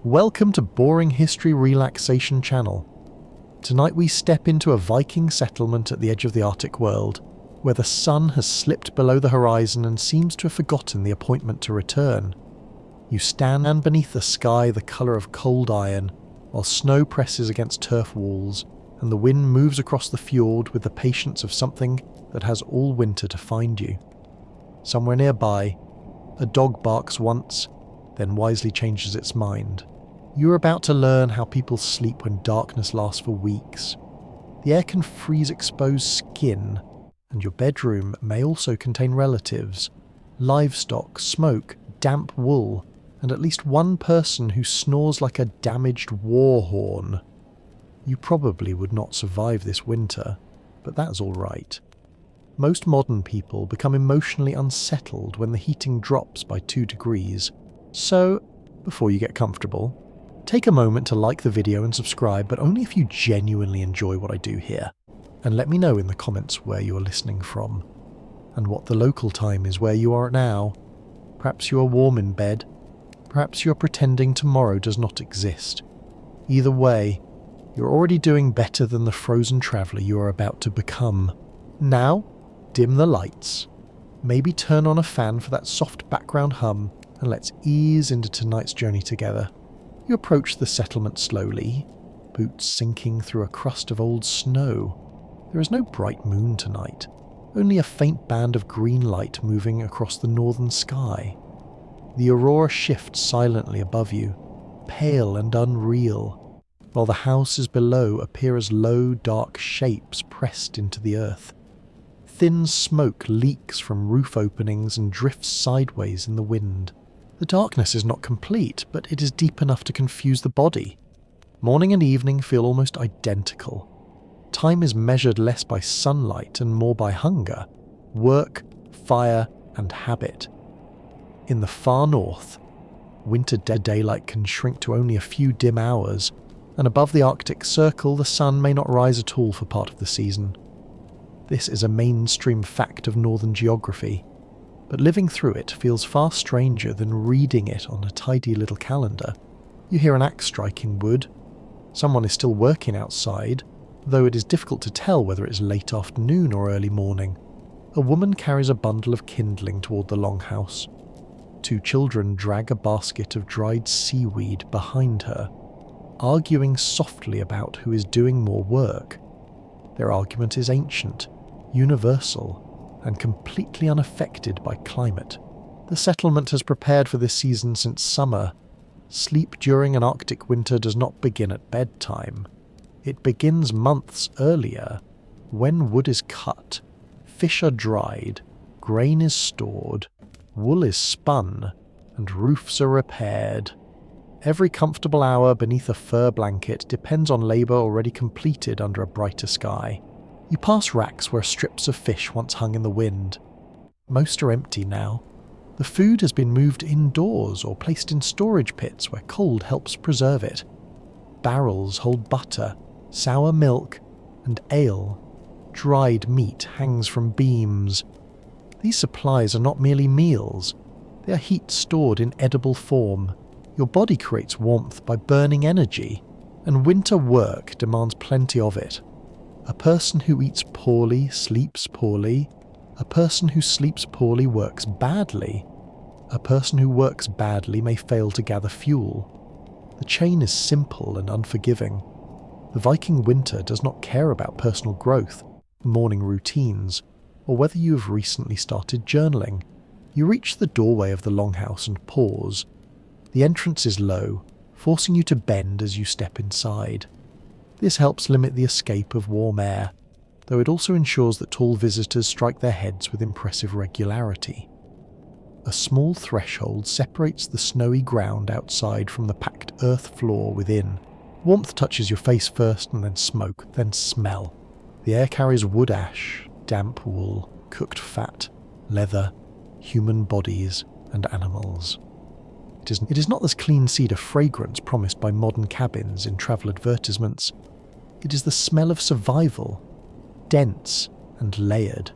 Welcome to Boring History Relaxation Channel. Tonight we step into a Viking settlement at the edge of the Arctic world, where the sun has slipped below the horizon and seems to have forgotten the appointment to return. You stand beneath a sky the colour of cold iron, while snow presses against turf walls, and the wind moves across the fjord with the patience of something that has all winter to find you. Somewhere nearby, a dog barks once, then wisely changes its mind. You are about to learn how people sleep when darkness lasts for weeks. The air can freeze exposed skin, and your bedroom may also contain relatives, livestock, smoke, damp wool, and at least one person who snores like a damaged war horn. You probably would not survive this winter, but that's all right. Most modern people become emotionally unsettled when the heating drops by 2 degrees. So, before you get comfortable, take a moment to like the video and subscribe, but only if you genuinely enjoy what I do here. And let me know in the comments where you are listening from, and what the local time is where you are now. Perhaps you are warm in bed, perhaps you are pretending tomorrow does not exist. Either way, you're already doing better than the frozen traveller you are about to become. Now, dim the lights. Maybe turn on a fan for that soft background hum, and let's ease into tonight's journey together. You approach the settlement slowly, boots sinking through a crust of old snow. There is no bright moon tonight, only a faint band of green light moving across the northern sky. The aurora shifts silently above you, pale and unreal, while the houses below appear as low, dark shapes pressed into the earth. Thin smoke leaks from roof openings and drifts sideways in the wind. The darkness is not complete, but it is deep enough to confuse the body. Morning and evening feel almost identical. Time is measured less by sunlight and more by hunger, work, fire, and habit. In the far north, winter daylight can shrink to only a few dim hours, and above the Arctic Circle the sun may not rise at all for part of the season. This is a mainstream fact of northern geography, but living through it feels far stranger than reading it on a tidy little calendar. You hear an axe striking wood. Someone is still working outside, though it is difficult to tell whether it is late afternoon or early morning. A woman carries a bundle of kindling toward the longhouse. 2 children drag a basket of dried seaweed behind her, arguing softly about who is doing more work. Their argument is ancient, universal, and completely unaffected by climate. The settlement has prepared for this season since summer. Sleep during an Arctic winter does not begin at bedtime. It begins months earlier, when wood is cut, fish are dried, grain is stored, wool is spun, and roofs are repaired. Every comfortable hour beneath a fur blanket depends on labour already completed under a brighter sky. You pass racks where strips of fish once hung in the wind. Most are empty now. The food has been moved indoors or placed in storage pits where cold helps preserve it. Barrels hold butter, sour milk, and ale. Dried meat hangs from beams. These supplies are not merely meals. They are heat stored in edible form. Your body creates warmth by burning energy, and winter work demands plenty of it. A person who eats poorly sleeps poorly. A person who sleeps poorly works badly. A person who works badly may fail to gather fuel. The chain is simple and unforgiving. The Viking winter does not care about personal growth, morning routines, or whether you have recently started journaling. You reach the doorway of the longhouse and pause. The entrance is low, forcing you to bend as you step inside. This helps limit the escape of warm air, though it also ensures that tall visitors strike their heads with impressive regularity. A small threshold separates the snowy ground outside from the packed earth floor within. Warmth touches your face first, and then smoke, then smell. The air carries wood ash, damp wool, cooked fat, leather, human bodies, and animals. It is not this clean cedar fragrance promised by modern cabins in travel advertisements. It is the smell of survival, dense and layered.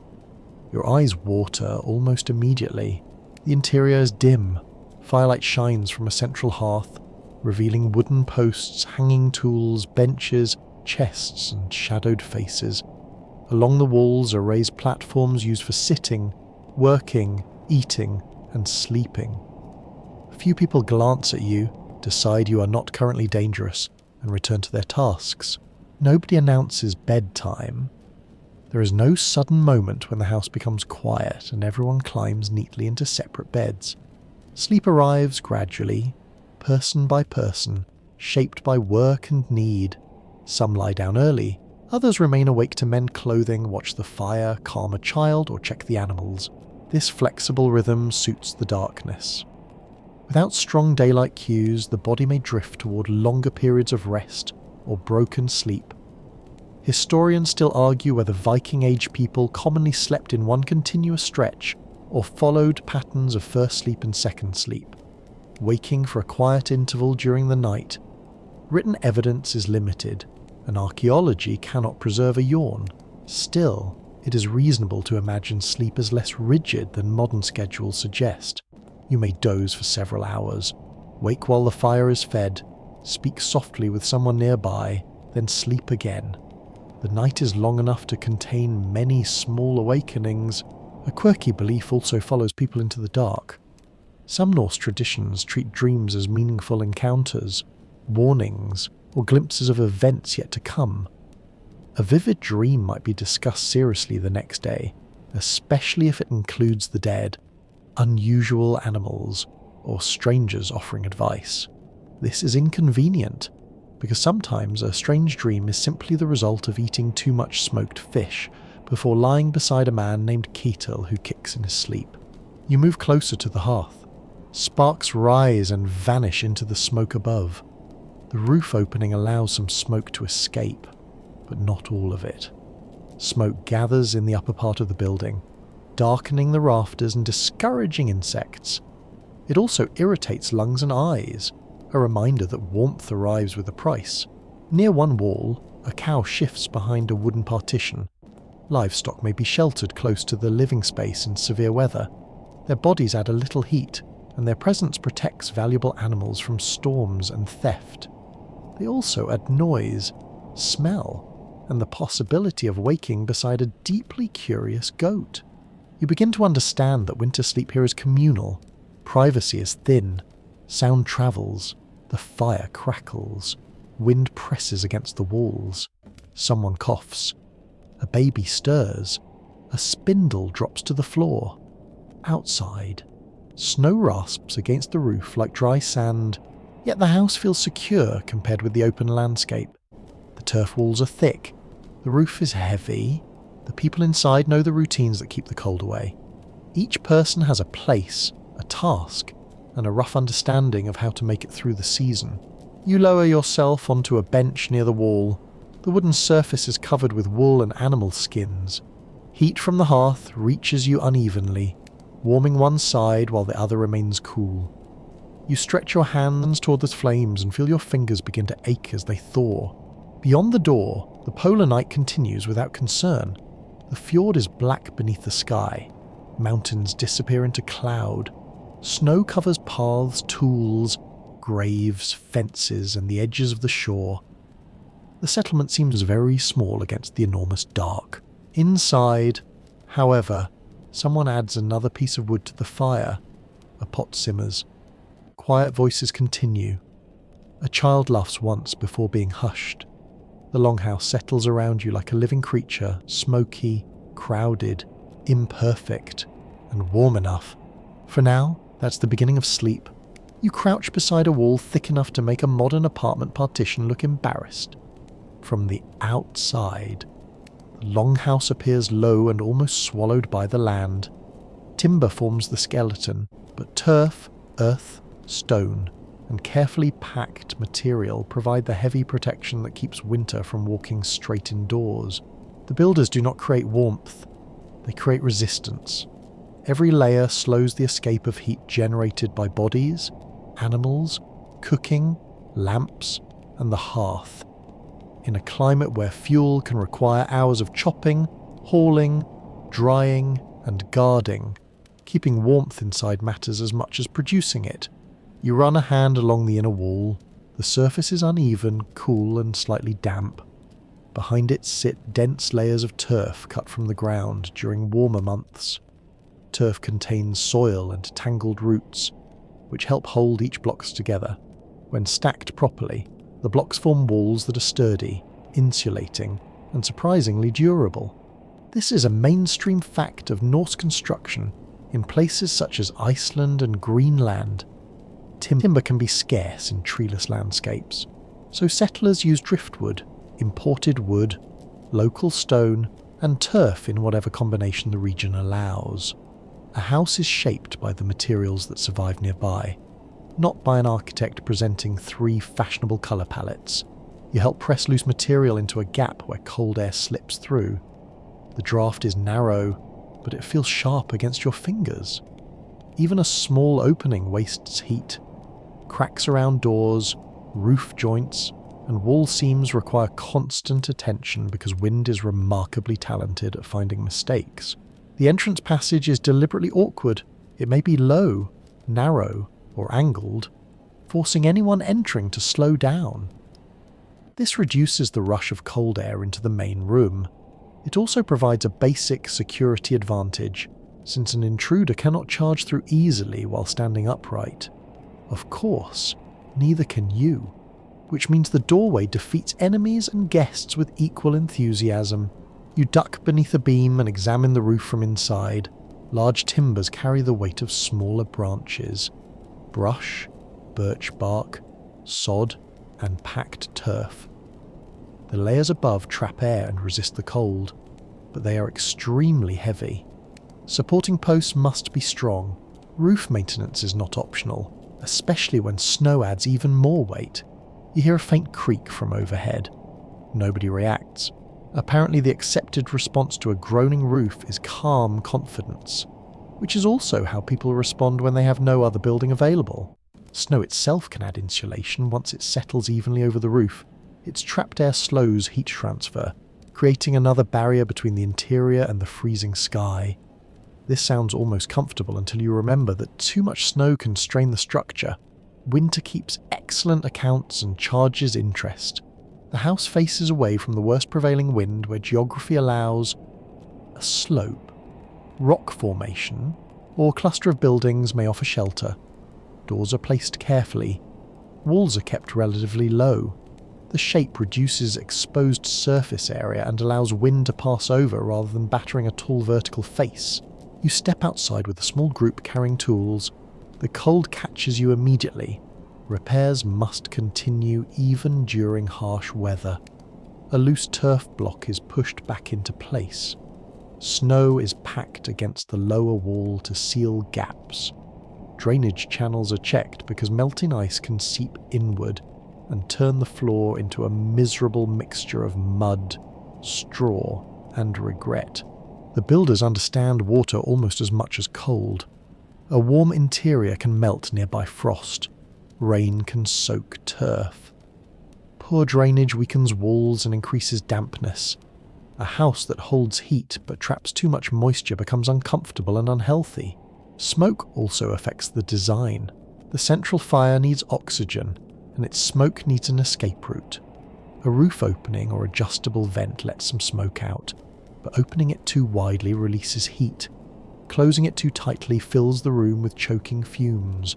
Your eyes water almost immediately. The interior is dim. Firelight shines from a central hearth. revealing wooden posts, hanging tools, benches, chests, and shadowed faces. Along the walls are raised platforms used for sitting, working, eating, and sleeping. A few people glance at you, decide you are not currently dangerous, and return to their tasks. Nobody announces bedtime. There is no sudden moment when the house becomes quiet and everyone climbs neatly into separate beds. Sleep arrives gradually, person by person, shaped by work and need. Some lie down early, others remain awake to mend clothing, watch the fire, calm a child, or check the animals. This flexible rhythm suits the darkness. Without strong daylight cues, the body may drift toward longer periods of rest or broken sleep. Historians still argue whether Viking Age people commonly slept in one continuous stretch or followed patterns of first sleep and second sleep, waking for a quiet interval during the night. Written evidence is limited, and archaeology cannot preserve a yawn. Still, it is reasonable to imagine sleep as less rigid than modern schedules suggest. You may doze for several hours, wake while the fire is fed, speak softly with someone nearby, then sleep again. The night is long enough to contain many small awakenings. A quirky belief also follows people into the dark. Some Norse traditions treat dreams as meaningful encounters, warnings, or glimpses of events yet to come. A vivid dream might be discussed seriously the next day, especially if it includes the dead, unusual animals, or strangers offering advice. This is inconvenient, because sometimes a strange dream is simply the result of eating too much smoked fish before lying beside a man named Ketil who kicks in his sleep. You move closer to the hearth. Sparks rise and vanish into the smoke above. The roof opening allows some smoke to escape, but not all of it. Smoke gathers in the upper part of the building, darkening the rafters and discouraging insects. It also irritates lungs and eyes, a reminder that warmth arrives with a price. Near one wall, a cow shifts behind a wooden partition. Livestock may be sheltered close to the living space in severe weather. Their bodies add a little heat, and their presence protects valuable animals from storms and theft. They also add noise, smell, and the possibility of waking beside a deeply curious goat. You begin to understand that winter sleep here is communal. Privacy is thin. Sound travels, the fire crackles, wind presses against the walls, someone coughs, a baby stirs, a spindle drops to the floor. Outside, snow rasps against the roof like dry sand, yet the house feels secure compared with the open landscape. The turf walls are thick, the roof is heavy, the people inside know the routines that keep the cold away. Each person has a place, a task, and a rough understanding of how to make it through the season. You lower yourself onto a bench near the wall. The wooden surface is covered with wool and animal skins. Heat from the hearth reaches you unevenly, warming one side while the other remains cool. You stretch your hands toward the flames and feel your fingers begin to ache as they thaw. Beyond the door, the polar night continues without concern. The fjord is black beneath the sky. Mountains disappear into cloud. Snow covers paths, tools, graves, fences, and the edges of the shore. The settlement seems very small against the enormous dark. Inside, however, someone adds another piece of wood to the fire. A pot simmers. Quiet voices continue. A child laughs once before being hushed. The longhouse settles around you like a living creature, smoky, crowded, imperfect, and warm enough. For now, that's the beginning of sleep. You crouch beside a wall thick enough to make a modern apartment partition look embarrassed. From the outside, the longhouse appears low and almost swallowed by the land. Timber forms the skeleton, but turf, earth, stone, and carefully packed material provide the heavy protection that keeps winter from walking straight indoors. The builders do not create warmth, they create resistance. Every layer slows the escape of heat generated by bodies, animals, cooking, lamps, and the hearth. In a climate where fuel can require hours of chopping, hauling, drying, and guarding, keeping warmth inside matters as much as producing it. You run a hand along the inner wall. The surface is uneven, cool and slightly damp. Behind it sit dense layers of turf cut from the ground during warmer months. Turf contains soil and tangled roots, which help hold each blocks together. When stacked properly, the blocks form walls that are sturdy, insulating, and surprisingly durable. This is a mainstream fact of Norse construction in places such as Iceland and Greenland. Timber can be scarce in treeless landscapes, so settlers use driftwood, imported wood, local stone, and turf in whatever combination the region allows. A house is shaped by the materials that survive nearby, not by an architect presenting 3 fashionable colour palettes. You help press loose material into a gap where cold air slips through. The draft is narrow, but it feels sharp against your fingers. Even a small opening wastes heat. Cracks around doors, roof joints, and wall seams require constant attention because wind is remarkably talented at finding mistakes. The entrance passage is deliberately awkward. It may be low, narrow, or angled, forcing anyone entering to slow down. This reduces the rush of cold air into the main room. It also provides a basic security advantage, since an intruder cannot charge through easily while standing upright. Of course, neither can you, which means the doorway defeats enemies and guests with equal enthusiasm. You duck beneath a beam and examine the roof from inside. Large timbers carry the weight of smaller branches. Brush, birch bark, sod, and packed turf. The layers above trap air and resist the cold, but they are extremely heavy. Supporting posts must be strong. Roof maintenance is not optional, especially when snow adds even more weight. You hear a faint creak from overhead. Nobody reacts. Apparently the accepted response to a groaning roof is calm confidence, which is also how people respond when they have no other building available. Snow itself can add insulation once it settles evenly over the roof. Its trapped air slows heat transfer, creating another barrier between the interior and the freezing sky. This sounds almost comfortable until you remember that too much snow can strain the structure. Winter keeps excellent accounts and charges interest. The house faces away from the worst prevailing wind where geography allows a slope, rock formation, or cluster of buildings may offer shelter. Doors are placed carefully. Walls are kept relatively low. The shape reduces exposed surface area and allows wind to pass over rather than battering a tall vertical face. You step outside with a small group carrying tools. The cold catches you immediately. Repairs must continue even during harsh weather. A loose turf block is pushed back into place. Snow is packed against the lower wall to seal gaps. Drainage channels are checked because melting ice can seep inward and turn the floor into a miserable mixture of mud, straw, and regret. The builders understand water almost as much as cold. A warm interior can melt nearby frost. Rain can soak turf. Poor drainage weakens walls and increases dampness. A house that holds heat but traps too much moisture becomes uncomfortable and unhealthy. Smoke also affects the design. The central fire needs oxygen, and its smoke needs an escape route. A roof opening or adjustable vent lets some smoke out, but opening it too widely releases heat. Closing it too tightly fills the room with choking fumes.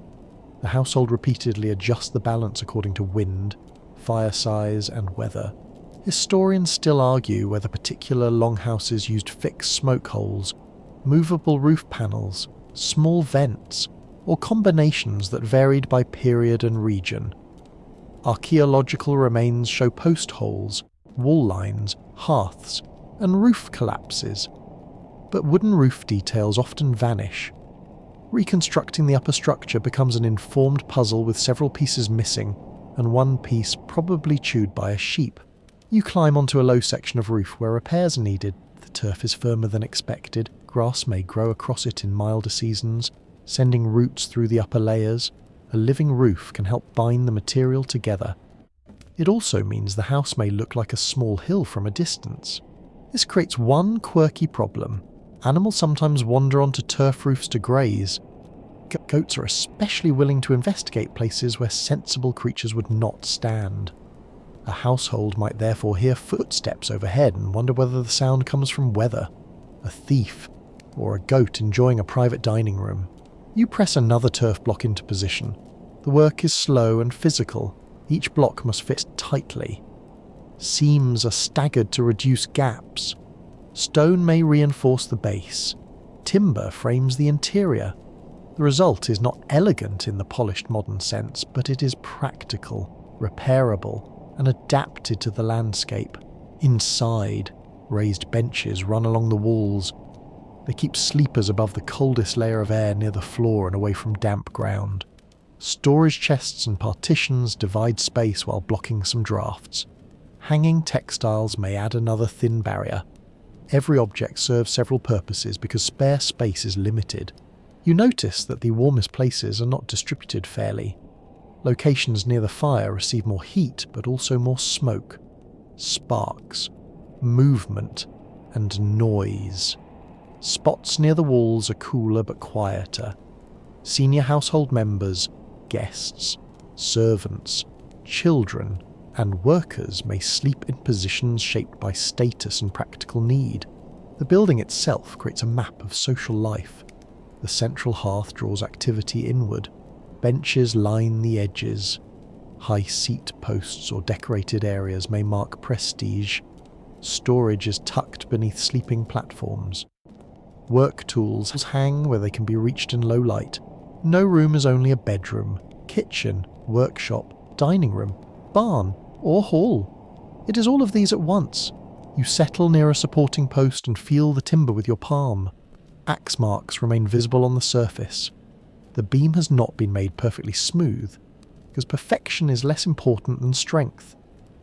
The household repeatedly adjusts the balance according to wind, fire size, and weather. Historians still argue whether particular longhouses used fixed smoke holes, movable roof panels, small vents, or combinations that varied by period and region. Archaeological remains show post holes, wall lines, hearths, and roof collapses. But wooden roof details often vanish. Reconstructing the upper structure becomes an informed puzzle with several pieces missing, and one piece probably chewed by a sheep. You climb onto a low section of roof where repairs are needed. The turf is firmer than expected. Grass may grow across it in milder seasons, sending roots through the upper layers. A living roof can help bind the material together. It also means the house may look like a small hill from a distance. This creates one quirky problem. Animals sometimes wander onto turf roofs to graze. Goats are especially willing to investigate places where sensible creatures would not stand. A household might therefore hear footsteps overhead and wonder whether the sound comes from weather, a thief, or a goat enjoying a private dining room. You press another turf block into position. The work is slow and physical. Each block must fit tightly. Seams are staggered to reduce gaps. Stone may reinforce the base. Timber frames the interior. The result is not elegant in the polished modern sense, but it is practical, repairable, and adapted to the landscape. Inside, raised benches run along the walls. They keep sleepers above the coldest layer of air near the floor and away from damp ground. Storage chests and partitions divide space while blocking some drafts. Hanging textiles may add another thin barrier. Every object serves several purposes because spare space is limited. You notice that the warmest places are not distributed fairly. Locations near the fire receive more heat, but also more smoke, sparks, movement, and noise. Spots near the walls are cooler but quieter. Senior household members, guests, servants, children, and workers may sleep in positions shaped by status and practical need. The building itself creates a map of social life. The central hearth draws activity inward. Benches line the edges. High seat posts or decorated areas may mark prestige. Storage is tucked beneath sleeping platforms. Work tools hang where they can be reached in low light. No room is only a bedroom, kitchen, workshop, dining room, barn, or hall. It is all of these at once. You settle near a supporting post and feel the timber with your palm. Axe marks remain visible on the surface. The beam has not been made perfectly smooth, because perfection is less important than strength.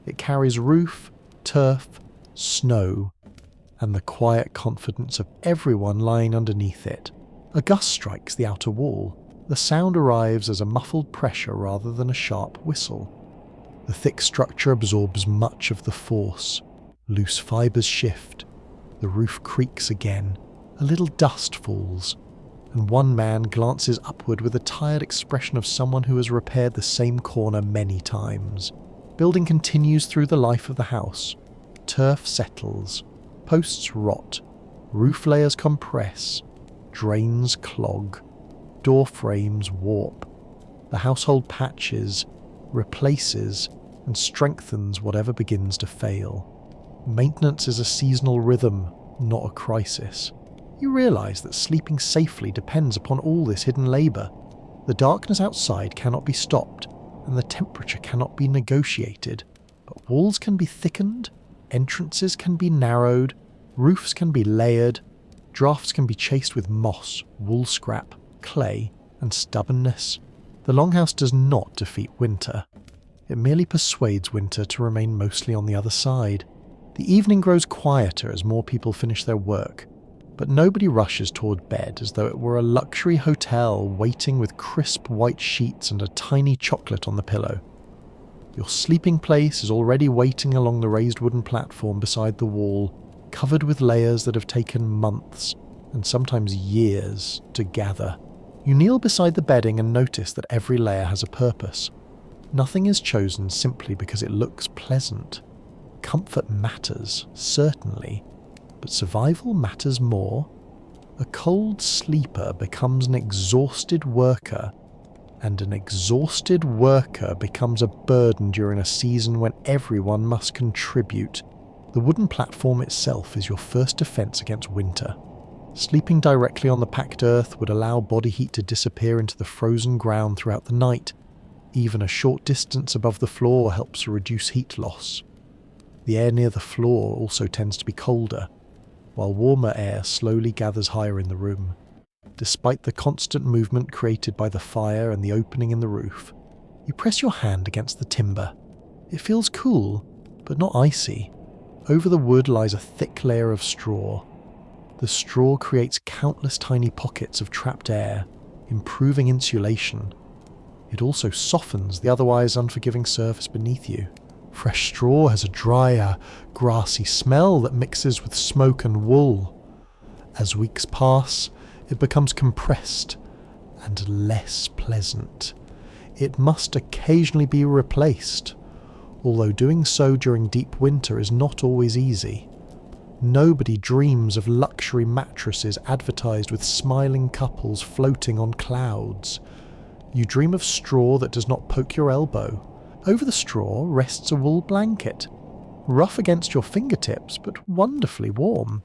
It carries roof, turf, snow, and the quiet confidence of everyone lying underneath it. A gust strikes the outer wall. The sound arrives as a muffled pressure rather than a sharp whistle. The thick structure absorbs much of the force. Loose fibres shift. The roof creaks again. A little dust falls, and one man glances upward with a tired expression of someone who has repaired the same corner many times. Building continues through the life of the house. Turf settles. Posts rot. Roof layers compress. Drains clog. Door frames warp. The household patches, replaces, and strengthens whatever begins to fail. Maintenance is a seasonal rhythm, not a crisis. You realise that sleeping safely depends upon all this hidden labour. The darkness outside cannot be stopped, and the temperature cannot be negotiated. But walls can be thickened, entrances can be narrowed, roofs can be layered, drafts can be chased with moss, wool scrap, clay, and stubbornness. The longhouse does not defeat winter. It merely persuades winter to remain mostly on the other side. The evening grows quieter as more people finish their work, but nobody rushes toward bed as though it were a luxury hotel waiting with crisp white sheets and a tiny chocolate on the pillow. Your sleeping place is already waiting along the raised wooden platform beside the wall, covered with layers that have taken months, and sometimes years, to gather. You kneel beside the bedding and notice that every layer has a purpose. Nothing is chosen simply because it looks pleasant. Comfort matters, certainly, but survival matters more. A cold sleeper becomes an exhausted worker, and an exhausted worker becomes a burden during a season when everyone must contribute. The wooden platform itself is your first defense against winter. Sleeping directly on the packed earth would allow body heat to disappear into the frozen ground throughout the night. Even a short distance above the floor helps reduce heat loss. The air near the floor also tends to be colder, while warmer air slowly gathers higher in the room. Despite the constant movement created by the fire and the opening in the roof, you press your hand against the timber. It feels cool, but not icy. Over the wood lies a thick layer of straw. The straw creates countless tiny pockets of trapped air, improving insulation. It also softens the otherwise unforgiving surface beneath you. Fresh straw has a drier, grassy smell that mixes with smoke and wool. As weeks pass, it becomes compressed and less pleasant. It must occasionally be replaced, although doing so during deep winter is not always easy. Nobody dreams of luxury mattresses advertised with smiling couples floating on clouds. You dream of straw that does not poke your elbow. Over the straw rests a wool blanket, rough against your fingertips but wonderfully warm.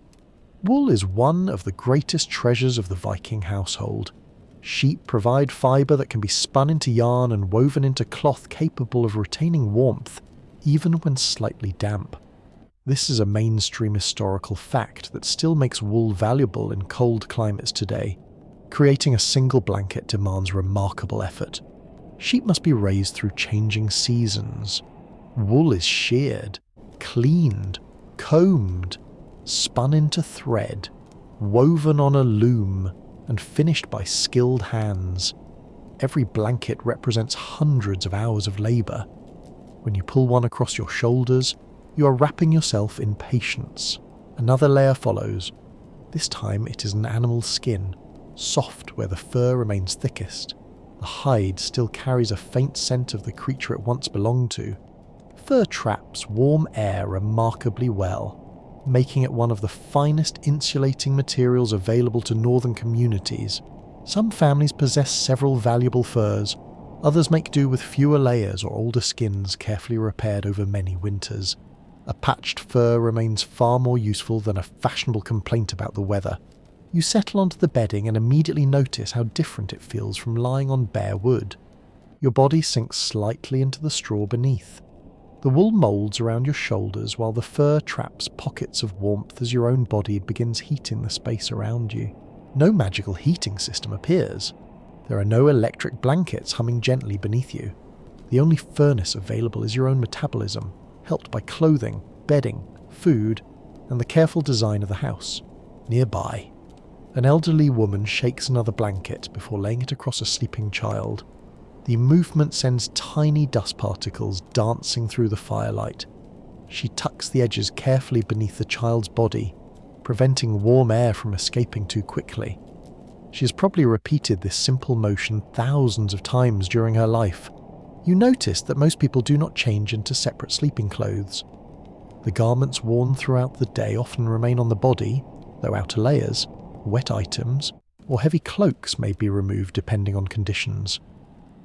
Wool is one of the greatest treasures of the Viking household. Sheep provide fibre that can be spun into yarn and woven into cloth capable of retaining warmth, even when slightly damp. This is a mainstream historical fact that still makes wool valuable in cold climates today. Creating a single blanket demands remarkable effort. Sheep must be raised through changing seasons. Wool is sheared, cleaned, combed, spun into thread, woven on a loom, and finished by skilled hands. Every blanket represents hundreds of hours of labour. When you pull one across your shoulders, you are wrapping yourself in patience. Another layer follows. This time it is an animal's skin, soft where the fur remains thickest. The hide still carries a faint scent of the creature it once belonged to. Fur traps warm air remarkably well, making it one of the finest insulating materials available to northern communities. Some families possess several valuable furs, others make do with fewer layers or older skins carefully repaired over many winters. A patched fur remains far more useful than a fashionable complaint about the weather. You settle onto the bedding and immediately notice how different it feels from lying on bare wood. Your body sinks slightly into the straw beneath. The wool moulds around your shoulders while the fur traps pockets of warmth as your own body begins heating the space around you. No magical heating system appears. There are no electric blankets humming gently beneath you. The only furnace available is your own metabolism, helped by clothing, bedding, food, and the careful design of the house. Nearby, an elderly woman shakes another blanket before laying it across a sleeping child. The movement sends tiny dust particles dancing through the firelight. She tucks the edges carefully beneath the child's body, preventing warm air from escaping too quickly. She has probably repeated this simple motion thousands of times during her life. You notice that most people do not change into separate sleeping clothes. The garments worn throughout the day often remain on the body, though outer layers, wet items, or heavy cloaks may be removed depending on conditions.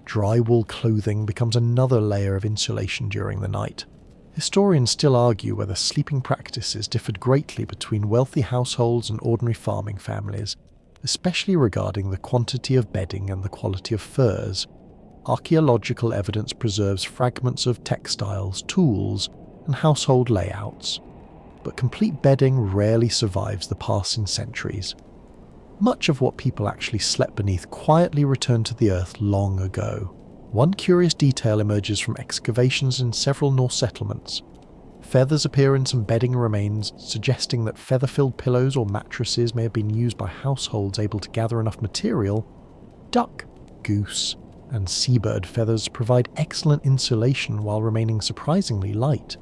Dry wool clothing becomes another layer of insulation during the night. Historians still argue whether sleeping practices differed greatly between wealthy households and ordinary farming families, especially regarding the quantity of bedding and the quality of furs. Archaeological evidence preserves fragments of textiles, tools, and household layouts, but complete bedding rarely survives the passing centuries. Much of what people actually slept beneath quietly returned to the earth long ago. One curious detail emerges from excavations in several Norse settlements. Feathers appear in some bedding remains, suggesting that feather-filled pillows or mattresses may have been used by households able to gather enough material. Duck, goose, and seabird feathers provide excellent insulation while remaining surprisingly light.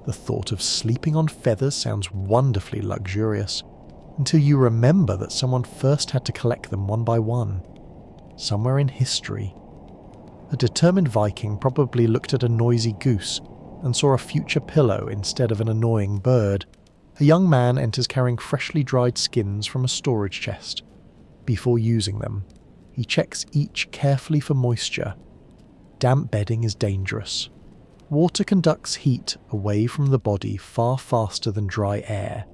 The thought of sleeping on feathers sounds wonderfully luxurious, until you remember that someone first had to collect them one by one. Somewhere in history, a determined Viking probably looked at a noisy goose and saw a future pillow instead of an annoying bird. A young man enters carrying freshly dried skins from a storage chest. Before using them, he checks each carefully for moisture. Damp bedding is dangerous. Water conducts heat away from the body far faster than dry air.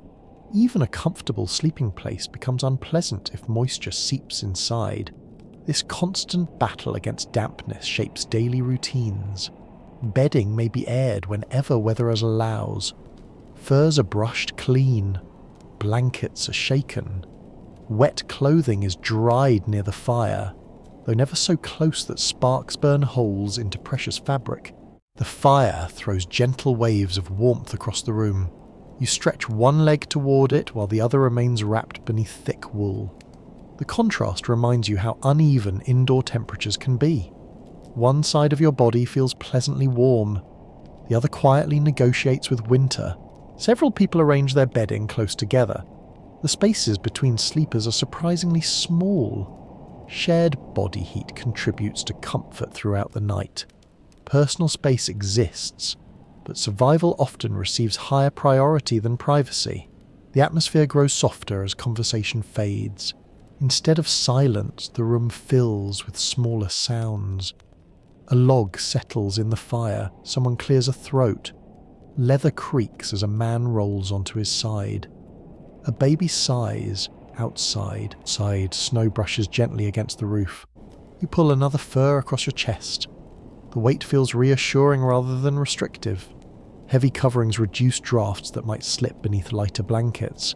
Even a comfortable sleeping place becomes unpleasant if moisture seeps inside. This constant battle against dampness shapes daily routines. Bedding may be aired whenever weather allows. Furs are brushed clean. Blankets are shaken. Wet clothing is dried near the fire, though never so close that sparks burn holes into precious fabric. The fire throws gentle waves of warmth across the room. You stretch one leg toward it while the other remains wrapped beneath thick wool. The contrast reminds you how uneven indoor temperatures can be. One side of your body feels pleasantly warm. The other quietly negotiates with winter. Several people arrange their bedding close together. The spaces between sleepers are surprisingly small. Shared body heat contributes to comfort throughout the night. Personal space exists, but survival often receives higher priority than privacy. The atmosphere grows softer as conversation fades. Instead of silence, the room fills with smaller sounds. A log settles in the fire, someone clears a throat. Leather creaks as a man rolls onto his side. A baby sighs. Outside, snow brushes gently against the roof. You pull another fur across your chest. The weight feels reassuring rather than restrictive. Heavy coverings reduce drafts that might slip beneath lighter blankets.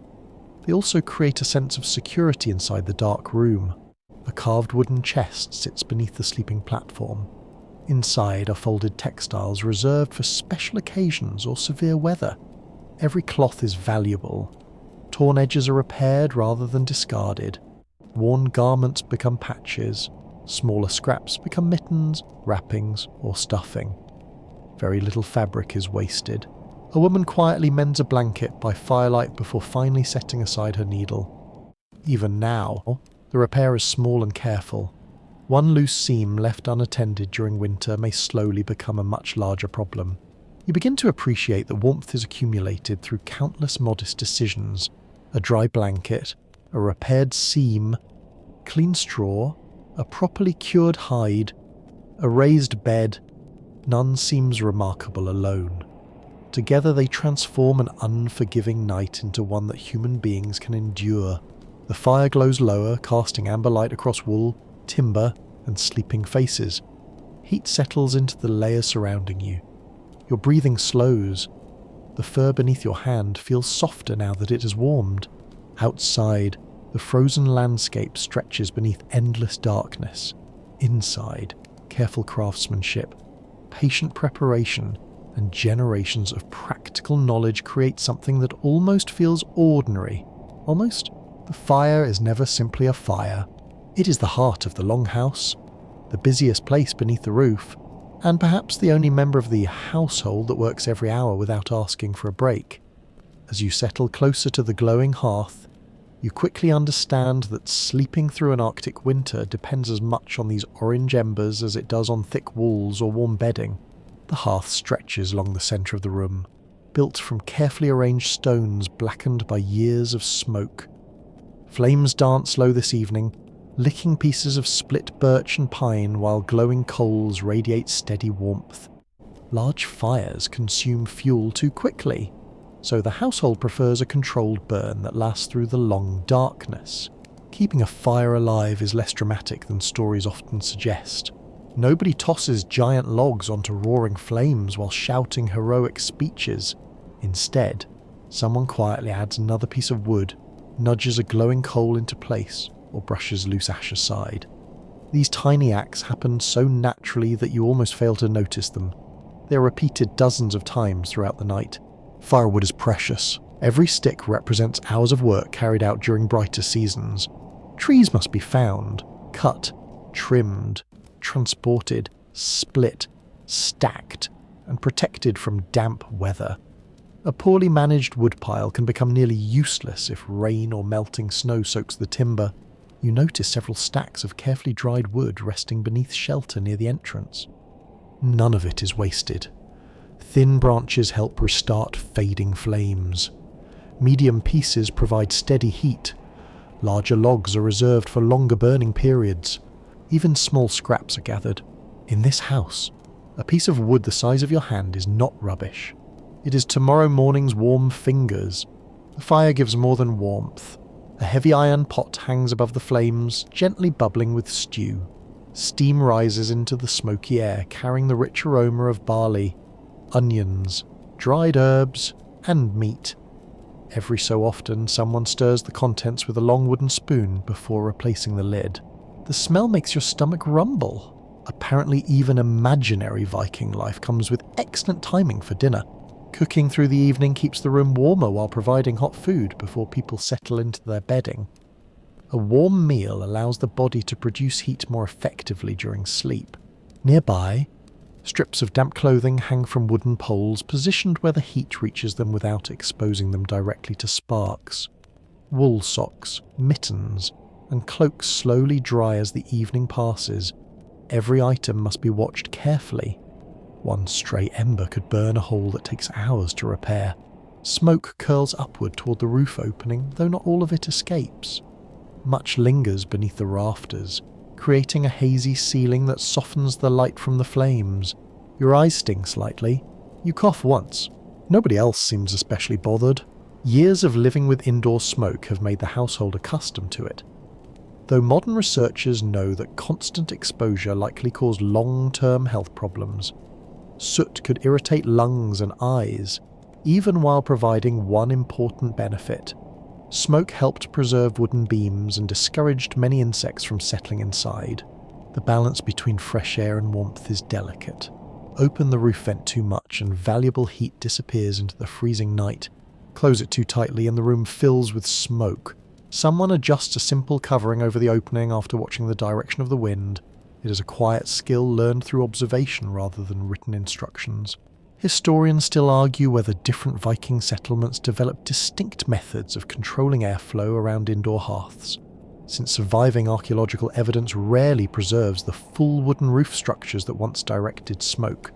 They also create a sense of security inside the dark room. A carved wooden chest sits beneath the sleeping platform. Inside are folded textiles reserved for special occasions or severe weather. Every cloth is valuable. Torn edges are repaired rather than discarded. Worn garments become patches. Smaller scraps become mittens, wrappings, or stuffing. Very little fabric is wasted. A woman quietly mends a blanket by firelight before finally setting aside her needle. Even now, the repair is small and careful. One loose seam left unattended during winter may slowly become a much larger problem. You begin to appreciate that warmth is accumulated through countless modest decisions. A dry blanket, a repaired seam, clean straw, a properly cured hide, a raised bed. None seems remarkable alone. Together they transform an unforgiving night into one that human beings can endure. The fire glows lower, casting amber light across wool, timber, and sleeping faces. Heat settles into the layers surrounding you. Your breathing slows. The fur beneath your hand feels softer now that it has warmed. Outside, the frozen landscape stretches beneath endless darkness. Inside, careful craftsmanship, patient preparation, and generations of practical knowledge create something that almost feels ordinary. Almost. The fire is never simply a fire. It is the heart of the longhouse, the busiest place beneath the roof, and perhaps the only member of the household that works every hour without asking for a break. As you settle closer to the glowing hearth, you quickly understand that sleeping through an Arctic winter depends as much on these orange embers as it does on thick walls or warm bedding. The hearth stretches along the centre of the room, built from carefully arranged stones blackened by years of smoke. Flames dance low this evening, licking pieces of split birch and pine while glowing coals radiate steady warmth. Large fires consume fuel too quickly, so the household prefers a controlled burn that lasts through the long darkness. Keeping a fire alive is less dramatic than stories often suggest. Nobody tosses giant logs onto roaring flames while shouting heroic speeches. Instead, someone quietly adds another piece of wood, nudges a glowing coal into place, or brushes loose ash aside. These tiny acts happen so naturally that you almost fail to notice them. They are repeated dozens of times throughout the night. Firewood is precious. Every stick represents hours of work carried out during brighter seasons. Trees must be found, cut, trimmed, transported, split, stacked, and protected from damp weather. A poorly managed woodpile can become nearly useless if rain or melting snow soaks the timber. You notice several stacks of carefully dried wood resting beneath shelter near the entrance. None of it is wasted. Thin branches help restart fading flames. Medium pieces provide steady heat. Larger logs are reserved for longer burning periods. Even small scraps are gathered. In this house, a piece of wood the size of your hand is not rubbish. It is tomorrow morning's warm fingers. The fire gives more than warmth. A heavy iron pot hangs above the flames, gently bubbling with stew. Steam rises into the smoky air, carrying the rich aroma of barley, onions, dried herbs, and meat. Every so often, someone stirs the contents with a long wooden spoon before replacing the lid. The smell makes your stomach rumble. Apparently, even imaginary Viking life comes with excellent timing for dinner. Cooking through the evening keeps the room warmer while providing hot food before people settle into their bedding. A warm meal allows the body to produce heat more effectively during sleep. Nearby, strips of damp clothing hang from wooden poles positioned where the heat reaches them without exposing them directly to sparks. Wool socks, mittens, and cloaks slowly dry as the evening passes. Every item must be watched carefully. One stray ember could burn a hole that takes hours to repair. Smoke curls upward toward the roof opening, though not all of it escapes. Much lingers beneath the rafters, creating a hazy ceiling that softens the light from the flames. Your eyes sting slightly. You cough once. Nobody else seems especially bothered. Years of living with indoor smoke have made the household accustomed to it. Though modern researchers know that constant exposure likely caused long-term health problems. Soot could irritate lungs and eyes, even while providing one important benefit. Smoke helped preserve wooden beams and discouraged many insects from settling inside. The balance between fresh air and warmth is delicate. Open the roof vent too much and valuable heat disappears into the freezing night. Close it too tightly and the room fills with smoke. Someone adjusts a simple covering over the opening after watching the direction of the wind. It is a quiet skill learned through observation rather than written instructions. Historians still argue whether different Viking settlements developed distinct methods of controlling airflow around indoor hearths, since surviving archaeological evidence rarely preserves the full wooden roof structures that once directed smoke.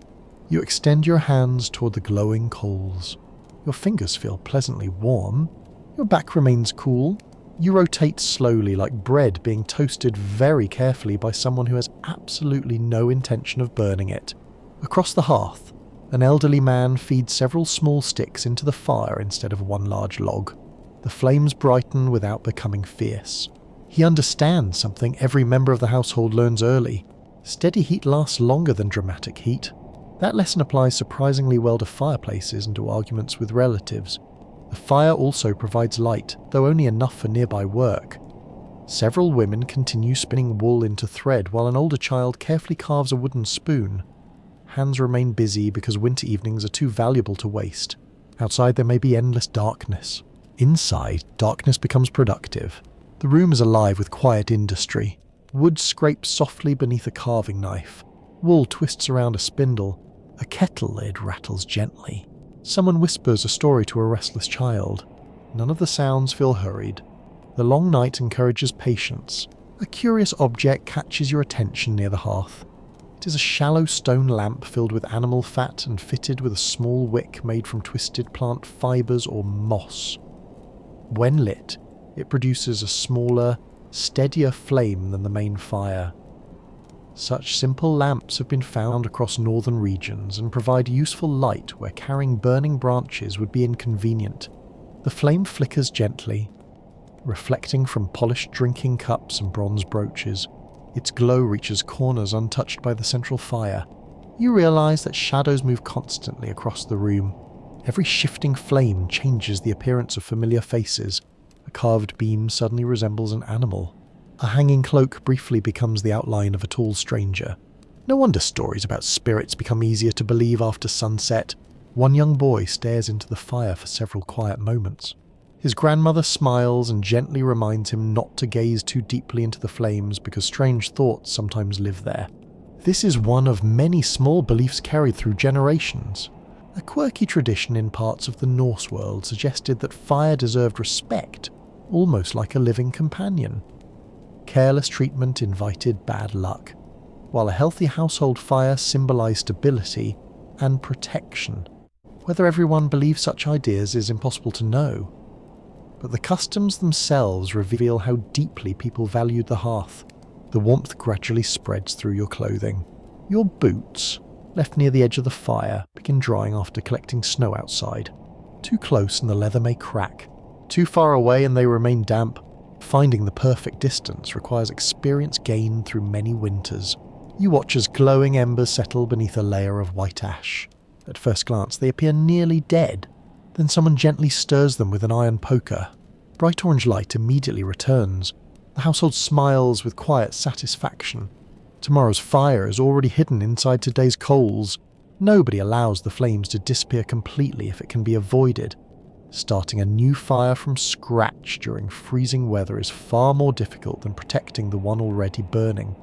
You extend your hands toward the glowing coals. Your fingers feel pleasantly warm. Your back remains cool. You rotate slowly like bread being toasted very carefully by someone who has absolutely no intention of burning it. Across the hearth, an elderly man feeds several small sticks into the fire instead of one large log. The flames brighten without becoming fierce. He understands something every member of the household learns early. Steady heat lasts longer than dramatic heat. That lesson applies surprisingly well to fireplaces and to arguments with relatives. The fire also provides light, though only enough for nearby work. Several women continue spinning wool into thread while an older child carefully carves a wooden spoon. Hands remain busy because winter evenings are too valuable to waste. Outside there may be endless darkness. Inside, darkness becomes productive. The room is alive with quiet industry. Wood scrapes softly beneath a carving knife. Wool twists around a spindle. A kettle lid rattles gently. Someone whispers a story to a restless child. None of the sounds feel hurried. The long night encourages patience. A curious object catches your attention near the hearth. It is a shallow stone lamp filled with animal fat and fitted with a small wick made from twisted plant fibres or moss. When lit, it produces a smaller, steadier flame than the main fire. Such simple lamps have been found across northern regions and provide useful light where carrying burning branches would be inconvenient. The flame flickers gently, reflecting from polished drinking cups and bronze brooches. Its glow reaches corners untouched by the central fire. You realize that shadows move constantly across the room. Every shifting flame changes the appearance of familiar faces. A carved beam suddenly resembles an animal. A hanging cloak briefly becomes the outline of a tall stranger. No wonder stories about spirits become easier to believe after sunset. One young boy stares into the fire for several quiet moments. His grandmother smiles and gently reminds him not to gaze too deeply into the flames because strange thoughts sometimes live there. This is one of many small beliefs carried through generations. A quirky tradition in parts of the Norse world suggested that fire deserved respect, almost like a living companion. Careless treatment invited bad luck, while a healthy household fire symbolized stability and protection. Whether everyone believes such ideas is impossible to know, but the customs themselves reveal how deeply people valued the hearth. The warmth gradually spreads through your clothing. Your boots, left near the edge of the fire, begin drying after collecting snow outside. Too close and the leather may crack. Too far away and they remain damp. Finding the perfect distance requires experience gained through many winters. You watch as glowing embers settle beneath a layer of white ash. At first glance they appear nearly dead. Then someone gently stirs them with an iron poker. Bright orange light immediately returns. The household smiles with quiet satisfaction. Tomorrow's fire is already hidden inside today's coals. Nobody allows the flames to disappear completely if it can be avoided. Starting a new fire from scratch during freezing weather is far more difficult than protecting the one already burning.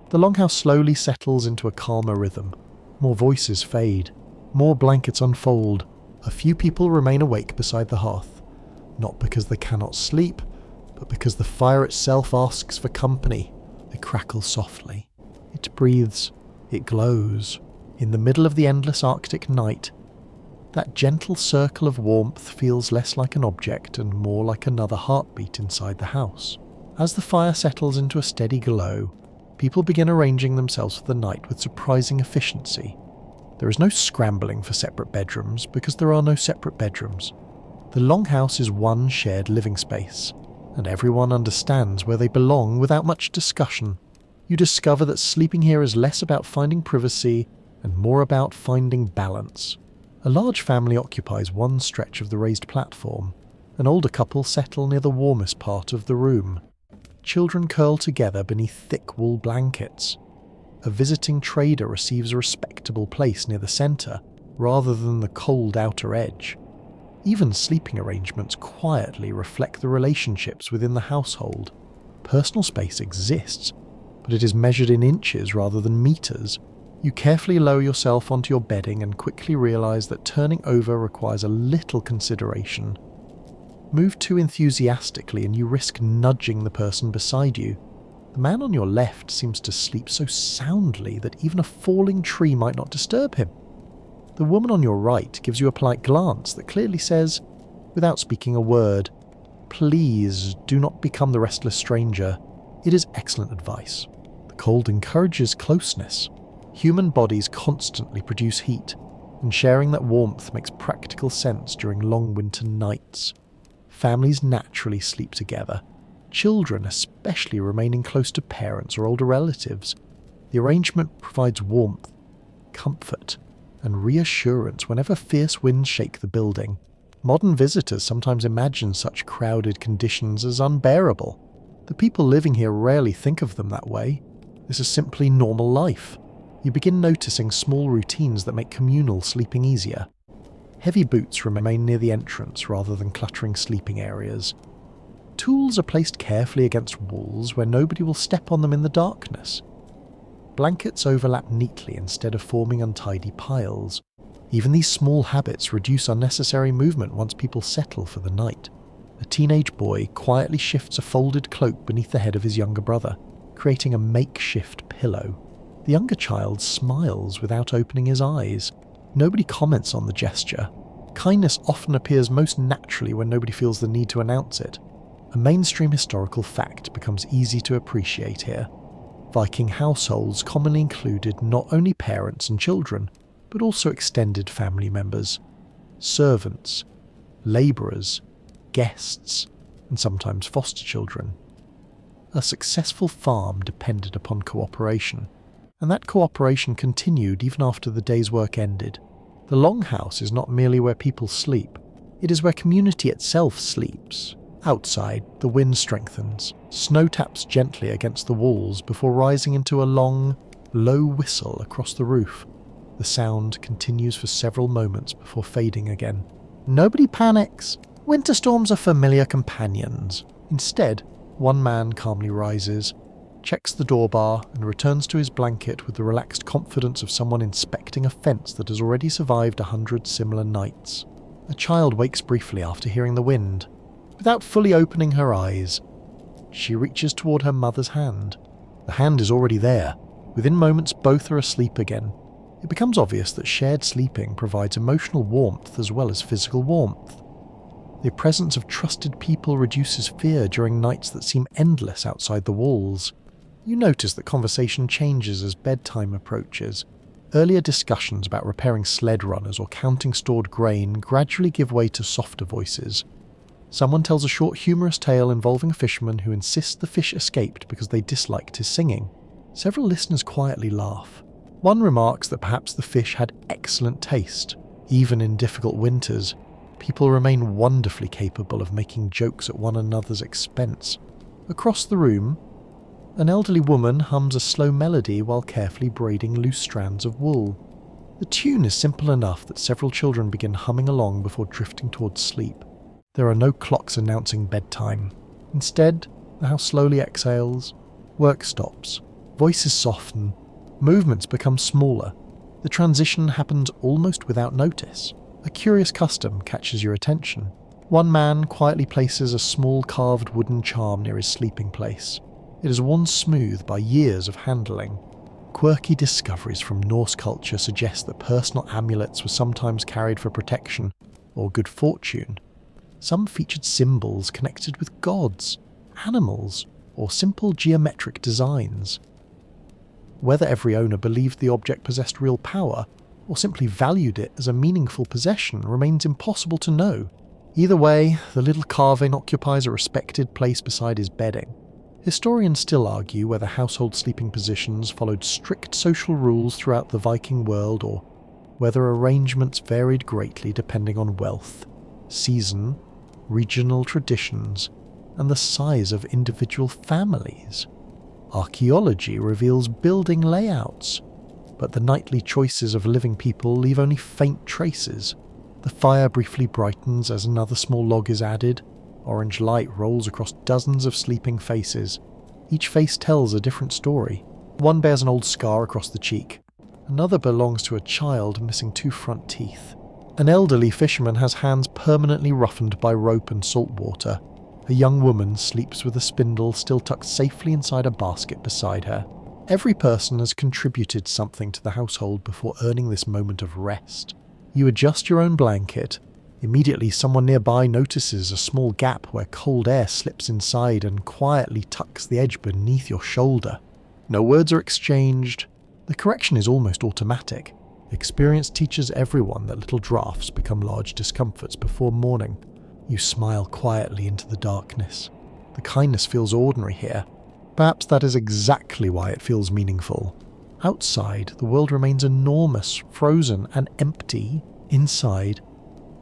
The longhouse slowly settles into a calmer rhythm. More voices fade. More blankets unfold. A few people remain awake beside the hearth. Not because they cannot sleep, but because the fire itself asks for company. They crackle softly. It breathes. It glows. In the middle of the endless Arctic night, that gentle circle of warmth feels less like an object and more like another heartbeat inside the house. As the fire settles into a steady glow, people begin arranging themselves for the night with surprising efficiency. There is no scrambling for separate bedrooms because there are no separate bedrooms. The longhouse is one shared living space, and everyone understands where they belong without much discussion. You discover that sleeping here is less about finding privacy and more about finding balance. A large family occupies one stretch of the raised platform. An older couple settle near the warmest part of the room. Children curl together beneath thick wool blankets. A visiting trader receives a respectable place near the centre, rather than the cold outer edge. Even sleeping arrangements quietly reflect the relationships within the household. Personal space exists, but it is measured in inches rather than meters. You carefully lower yourself onto your bedding and quickly realise that turning over requires a little consideration. Move too enthusiastically and you risk nudging the person beside you. The man on your left seems to sleep so soundly that even a falling tree might not disturb him. The woman on your right gives you a polite glance that clearly says, without speaking a word, "Please do not become the restless stranger." It is excellent advice. The cold encourages closeness. Human bodies constantly produce heat, and sharing that warmth makes practical sense during long winter nights. Families naturally sleep together. Children especially remaining close to parents or older relatives. The arrangement provides warmth, comfort, and reassurance whenever fierce winds shake the building. Modern visitors sometimes imagine such crowded conditions as unbearable. The people living here rarely think of them that way. This is simply normal life. You begin noticing small routines that make communal sleeping easier. Heavy boots remain near the entrance rather than cluttering sleeping areas. Tools are placed carefully against walls where nobody will step on them in the darkness. Blankets overlap neatly instead of forming untidy piles. Even these small habits reduce unnecessary movement once people settle for the night. A teenage boy quietly shifts a folded cloak beneath the head of his younger brother, creating a makeshift pillow. The younger child smiles without opening his eyes. Nobody comments on the gesture. Kindness often appears most naturally when nobody feels the need to announce it. A mainstream historical fact becomes easy to appreciate here. Viking households commonly included not only parents and children, but also extended family members, servants, labourers, guests, and sometimes foster children. A successful farm depended upon cooperation, and that cooperation continued even after the day's work ended. The longhouse is not merely where people sleep, it is where community itself sleeps. Outside, the wind strengthens, snow taps gently against the walls before rising into a long, low whistle across the roof. The sound continues for several moments before fading again. Nobody panics. Winter storms are familiar companions. Instead, one man calmly rises, checks the door bar, and returns to his blanket with the relaxed confidence of someone inspecting a fence that has already survived 100 similar nights. A child wakes briefly after hearing the wind. Without fully opening her eyes, she reaches toward her mother's hand. The hand is already there. Within moments, both are asleep again. It becomes obvious that shared sleeping provides emotional warmth as well as physical warmth. The presence of trusted people reduces fear during nights that seem endless outside the walls. You notice that conversation changes as bedtime approaches. Earlier discussions about repairing sled runners or counting stored grain gradually give way to softer voices. Someone tells a short humorous tale involving a fisherman who insists the fish escaped because they disliked his singing. Several listeners quietly laugh. One remarks that perhaps the fish had excellent taste. Even in difficult winters, people remain wonderfully capable of making jokes at one another's expense. Across the room, an elderly woman hums a slow melody while carefully braiding loose strands of wool. The tune is simple enough that several children begin humming along before drifting towards sleep. There are no clocks announcing bedtime. Instead, the house slowly exhales. Work stops. Voices soften. Movements become smaller. The transition happens almost without notice. A curious custom catches your attention. One man quietly places a small carved wooden charm near his sleeping place. It is worn smooth by years of handling. Quirky discoveries from Norse culture suggest that personal amulets were sometimes carried for protection or good fortune. Some featured symbols connected with gods, animals, or simple geometric designs. Whether every owner believed the object possessed real power or simply valued it as a meaningful possession remains impossible to know. Either way, the little carving occupies a respected place beside his bedding. Historians still argue whether household sleeping positions followed strict social rules throughout the Viking world or whether arrangements varied greatly depending on wealth, season, regional traditions, and the size of individual families. Archaeology reveals building layouts, but the nightly choices of living people leave only faint traces. The fire briefly brightens as another small log is added. Orange light rolls across dozens of sleeping faces. Each face tells a different story. One bears an old scar across the cheek. Another belongs to a child missing 2 front teeth. An elderly fisherman has hands permanently roughened by rope and salt water. A young woman sleeps with a spindle still tucked safely inside a basket beside her. Every person has contributed something to the household before earning this moment of rest. You adjust your own blanket. Immediately, someone nearby notices a small gap where cold air slips inside and quietly tucks the edge beneath your shoulder. No words are exchanged. The correction is almost automatic. Experience teaches everyone that little drafts become large discomforts before morning. You smile quietly into the darkness. The kindness feels ordinary here. Perhaps that is exactly why it feels meaningful. Outside, the world remains enormous, frozen, and empty. Inside,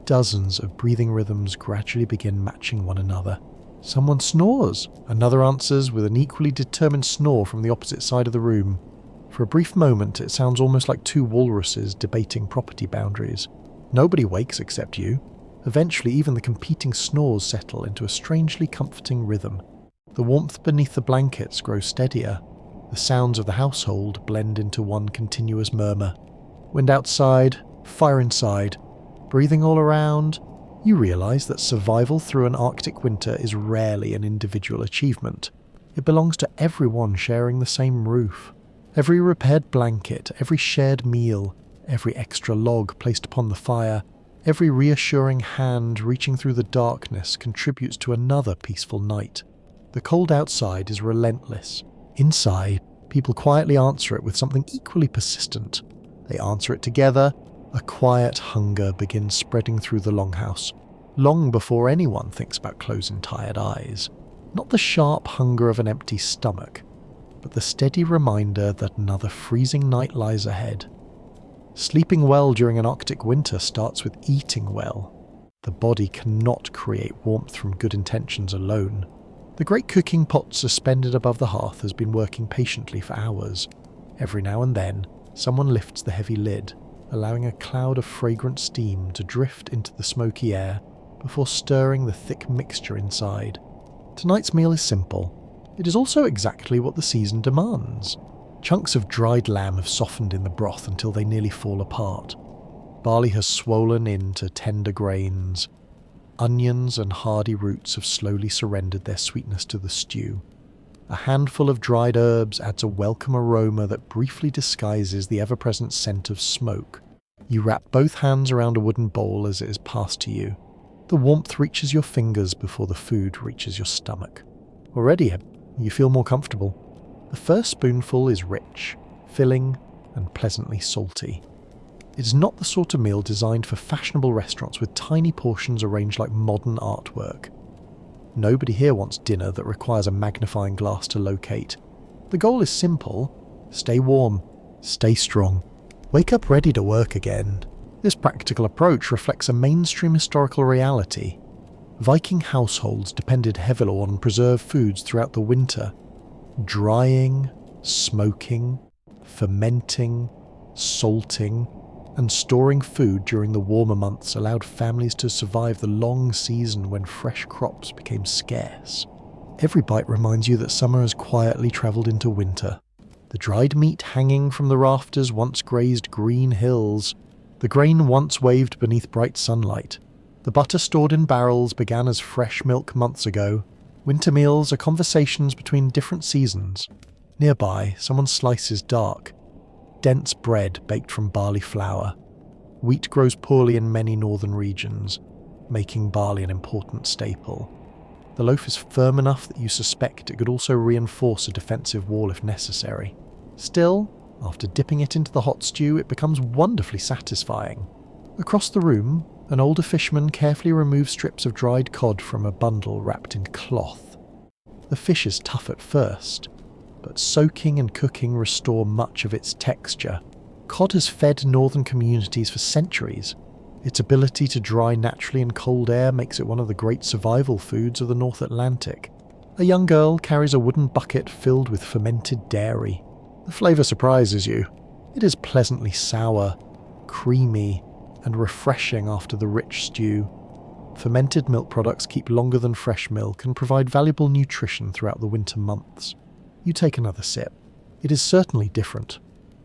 dozens of breathing rhythms gradually begin matching one another. Someone snores. Another answers with an equally determined snore from the opposite side of the room. For a brief moment, it sounds almost like 2 walruses debating property boundaries. Nobody wakes except you. Eventually, even the competing snores settle into a strangely comforting rhythm. The warmth beneath the blankets grows steadier. The sounds of the household blend into one continuous murmur. Wind outside, fire inside, breathing all around. You realize that survival through an Arctic winter is rarely an individual achievement. It belongs to everyone sharing the same roof. Every repaired blanket, every shared meal, every extra log placed upon the fire, every reassuring hand reaching through the darkness contributes to another peaceful night. The cold outside is relentless. Inside, people quietly answer it with something equally persistent. They answer it together. A quiet hunger begins spreading through the longhouse, long before anyone thinks about closing tired eyes. Not the sharp hunger of an empty stomach, but the steady reminder that another freezing night lies ahead. Sleeping well during an Arctic winter starts with eating well. The body cannot create warmth from good intentions alone. The great cooking pot suspended above the hearth has been working patiently for hours. Every now and then, someone lifts the heavy lid, allowing a cloud of fragrant steam to drift into the smoky air before stirring the thick mixture inside. Tonight's meal is simple. It is also exactly what the season demands. Chunks of dried lamb have softened in the broth until they nearly fall apart. Barley has swollen into tender grains. Onions and hardy roots have slowly surrendered their sweetness to the stew. A handful of dried herbs adds a welcome aroma that briefly disguises the ever-present scent of smoke. You wrap both hands around a wooden bowl as it is passed to you. The warmth reaches your fingers before the food reaches your stomach. Already, you feel more comfortable. The first spoonful is rich, filling, and pleasantly salty. It is not the sort of meal designed for fashionable restaurants with tiny portions arranged like modern artwork. Nobody here wants dinner that requires a magnifying glass to locate. The goal is simple: stay warm, stay strong, wake up ready to work again. This practical approach reflects a mainstream historical reality. Viking households depended heavily on preserved foods throughout the winter. Drying, smoking, fermenting, salting, and storing food during the warmer months allowed families to survive the long season when fresh crops became scarce. Every bite reminds you that summer has quietly travelled into winter. The dried meat hanging from the rafters once grazed green hills. The grain once waved beneath bright sunlight. The butter stored in barrels began as fresh milk months ago. Winter meals are conversations between different seasons. Nearby, someone slices dark, dense bread baked from barley flour. Wheat grows poorly in many northern regions, making barley an important staple. The loaf is firm enough that you suspect it could also reinforce a defensive wall if necessary. Still, after dipping it into the hot stew, it becomes wonderfully satisfying. Across the room, an older fisherman carefully removes strips of dried cod from a bundle wrapped in cloth. The fish is tough at first, but soaking and cooking restore much of its texture. Cod has fed northern communities for centuries. Its ability to dry naturally in cold air makes it one of the great survival foods of the North Atlantic. A young girl carries a wooden bucket filled with fermented dairy. The flavour surprises you. It is pleasantly sour, creamy, and refreshing after the rich stew. Fermented milk products keep longer than fresh milk and provide valuable nutrition throughout the winter months. You take another sip. It is certainly different.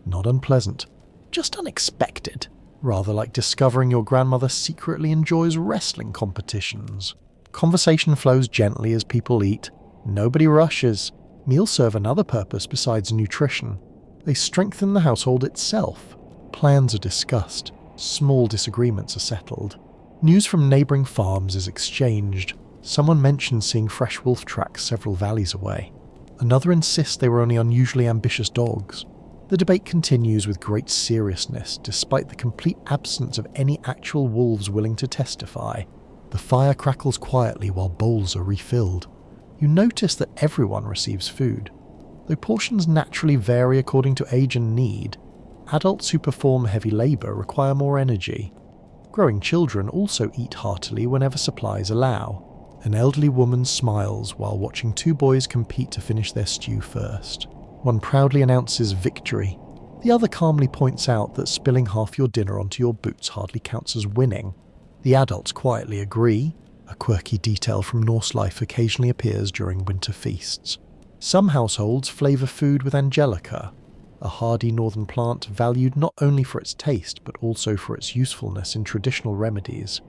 Not unpleasant. Just unexpected. Rather like discovering your grandmother secretly enjoys wrestling competitions. Conversation flows gently as people eat. Nobody rushes. Meals serve another purpose besides nutrition. They strengthen the household itself. Plans are discussed. Small disagreements are settled. News from neighbouring farms is exchanged. Someone mentions seeing fresh wolf tracks several valleys away. Another insists they were only unusually ambitious dogs. The debate continues with great seriousness, despite the complete absence of any actual wolves willing to testify. The fire crackles quietly while bowls are refilled. You notice that everyone receives food. Though portions naturally vary according to age and need, adults who perform heavy labour require more energy. Growing children also eat heartily whenever supplies allow. An elderly woman smiles while watching two boys compete to finish their stew first. One proudly announces victory. The other calmly points out that spilling half your dinner onto your boots hardly counts as winning. The adults quietly agree. A quirky detail from Norse life occasionally appears during winter feasts. Some households flavour food with angelica, a hardy northern plant valued not only for its taste but also for its usefulness in traditional remedies.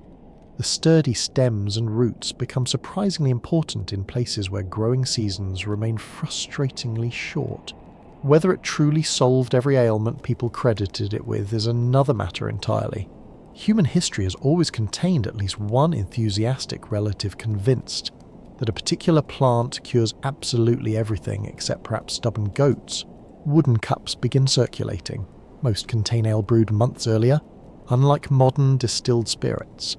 The sturdy stems and roots become surprisingly important in places where growing seasons remain frustratingly short. Whether it truly solved every ailment people credited it with is another matter entirely. Human history has always contained at least one enthusiastic relative convinced that a particular plant cures absolutely everything except perhaps stubborn goats. Wooden cups begin circulating. Most contain ale brewed months earlier, unlike modern distilled spirits.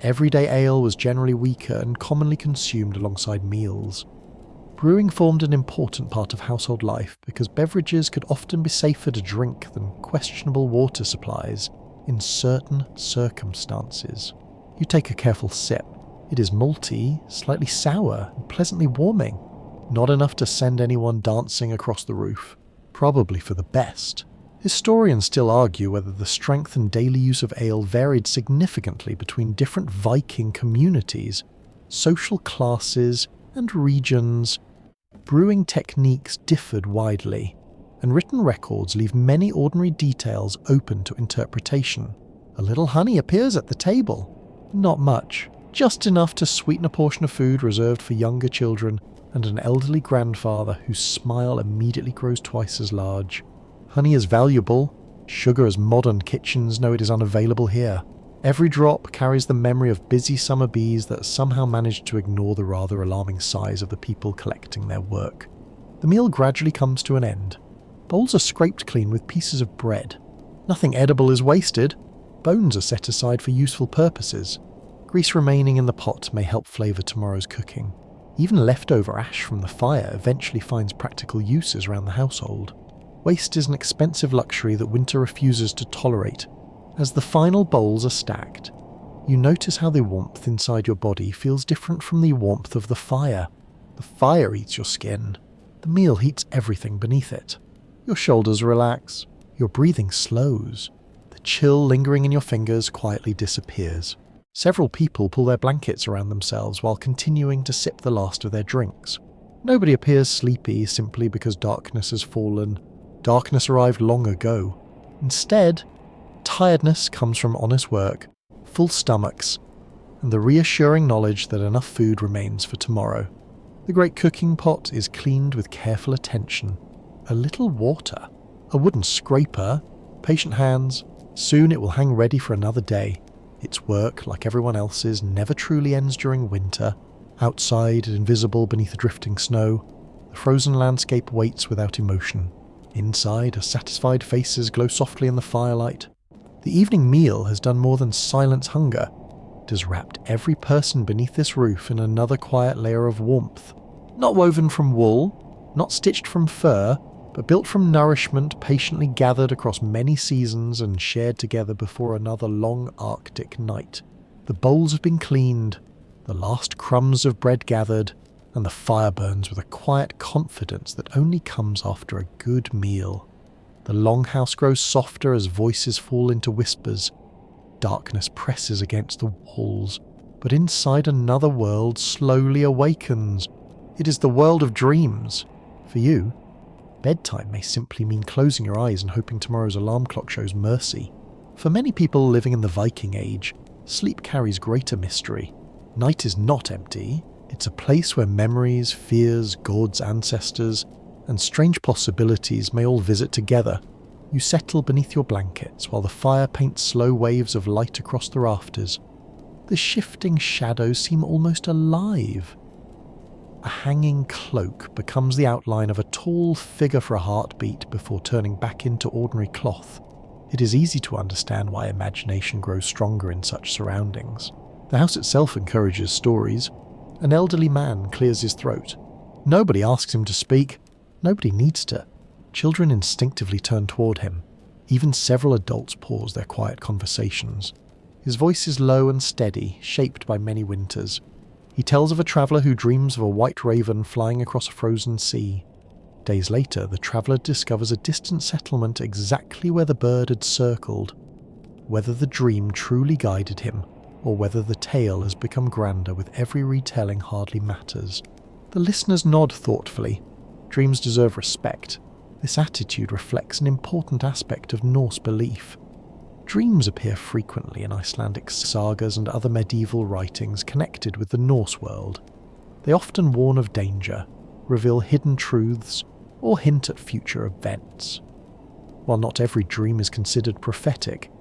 Everyday ale was generally weaker and commonly consumed alongside meals. Brewing formed an important part of household life because beverages could often be safer to drink than questionable water supplies in certain circumstances. You take a careful sip. It is malty, slightly sour, and pleasantly warming. Not enough to send anyone dancing across the roof. Probably for the best. Historians still argue whether the strength and daily use of ale varied significantly between different Viking communities, social classes, and regions. Brewing techniques differed widely, and written records leave many ordinary details open to interpretation. A little honey appears at the table. Not much, just enough to sweeten a portion of food reserved for younger children and an elderly grandfather whose smile immediately grows twice as large. Honey is valuable. Sugar, as modern kitchens know it, is unavailable here. Every drop carries the memory of busy summer bees that somehow managed to ignore the rather alarming size of the people collecting their work. The meal gradually comes to an end. Bowls are scraped clean with pieces of bread. Nothing edible is wasted. Bones are set aside for useful purposes. Grease remaining in the pot may help flavour tomorrow's cooking. Even leftover ash from the fire eventually finds practical uses around the household. Waste is an expensive luxury that winter refuses to tolerate. As the final bowls are stacked, you notice how the warmth inside your body feels different from the warmth of the fire. The fire eats your skin. The meal heats everything beneath it. Your shoulders relax. Your breathing slows. The chill lingering in your fingers quietly disappears. Several people pull their blankets around themselves while continuing to sip the last of their drinks. Nobody appears sleepy simply because darkness has fallen. Darkness arrived long ago. Instead, tiredness comes from honest work, full stomachs, and the reassuring knowledge that enough food remains for tomorrow. The great cooking pot is cleaned with careful attention. A little water, a wooden scraper, patient hands. Soon it will hang ready for another day. Its work, like everyone else's, never truly ends during winter. Outside, invisible beneath the drifting snow, the frozen landscape waits without emotion. Inside, satisfied faces glow softly in the firelight. The evening meal has done more than silence hunger. It has wrapped every person beneath this roof in another quiet layer of warmth. Not woven from wool, not stitched from fur, but built from nourishment patiently gathered across many seasons and shared together before another long Arctic night. The bowls have been cleaned, the last crumbs of bread gathered, and the fire burns with a quiet confidence that only comes after a good meal. The longhouse grows softer as voices fall into whispers. Darkness presses against the walls, but inside another world slowly awakens. It is the world of dreams. For you, bedtime may simply mean closing your eyes and hoping tomorrow's alarm clock shows mercy. For many people living in the Viking Age, sleep carries greater mystery. Night is not empty. It's a place where memories, fears, gods, ancestors, and strange possibilities may all visit together. You settle beneath your blankets while the fire paints slow waves of light across the rafters. The shifting shadows seem almost alive. A hanging cloak becomes the outline of a tall figure for a heartbeat before turning back into ordinary cloth. It is easy to understand why imagination grows stronger in such surroundings. The house itself encourages stories. An elderly man clears his throat. Nobody asks him to speak. Nobody needs to. Children instinctively turn toward him. Even several adults pause their quiet conversations. His voice is low and steady, shaped by many winters. He tells of a traveller who dreams of a white raven flying across a frozen sea. Days later, the traveller discovers a distant settlement exactly where the bird had circled. Whether the dream truly guided him, or whether the tale has become grander with every retelling hardly matters. The listeners nod thoughtfully. Dreams deserve respect. This attitude reflects an important aspect of Norse belief. Dreams appear frequently in Icelandic sagas and other medieval writings connected with the Norse world. They often warn of danger, reveal hidden truths, or hint at future events. While not every dream is considered prophetic,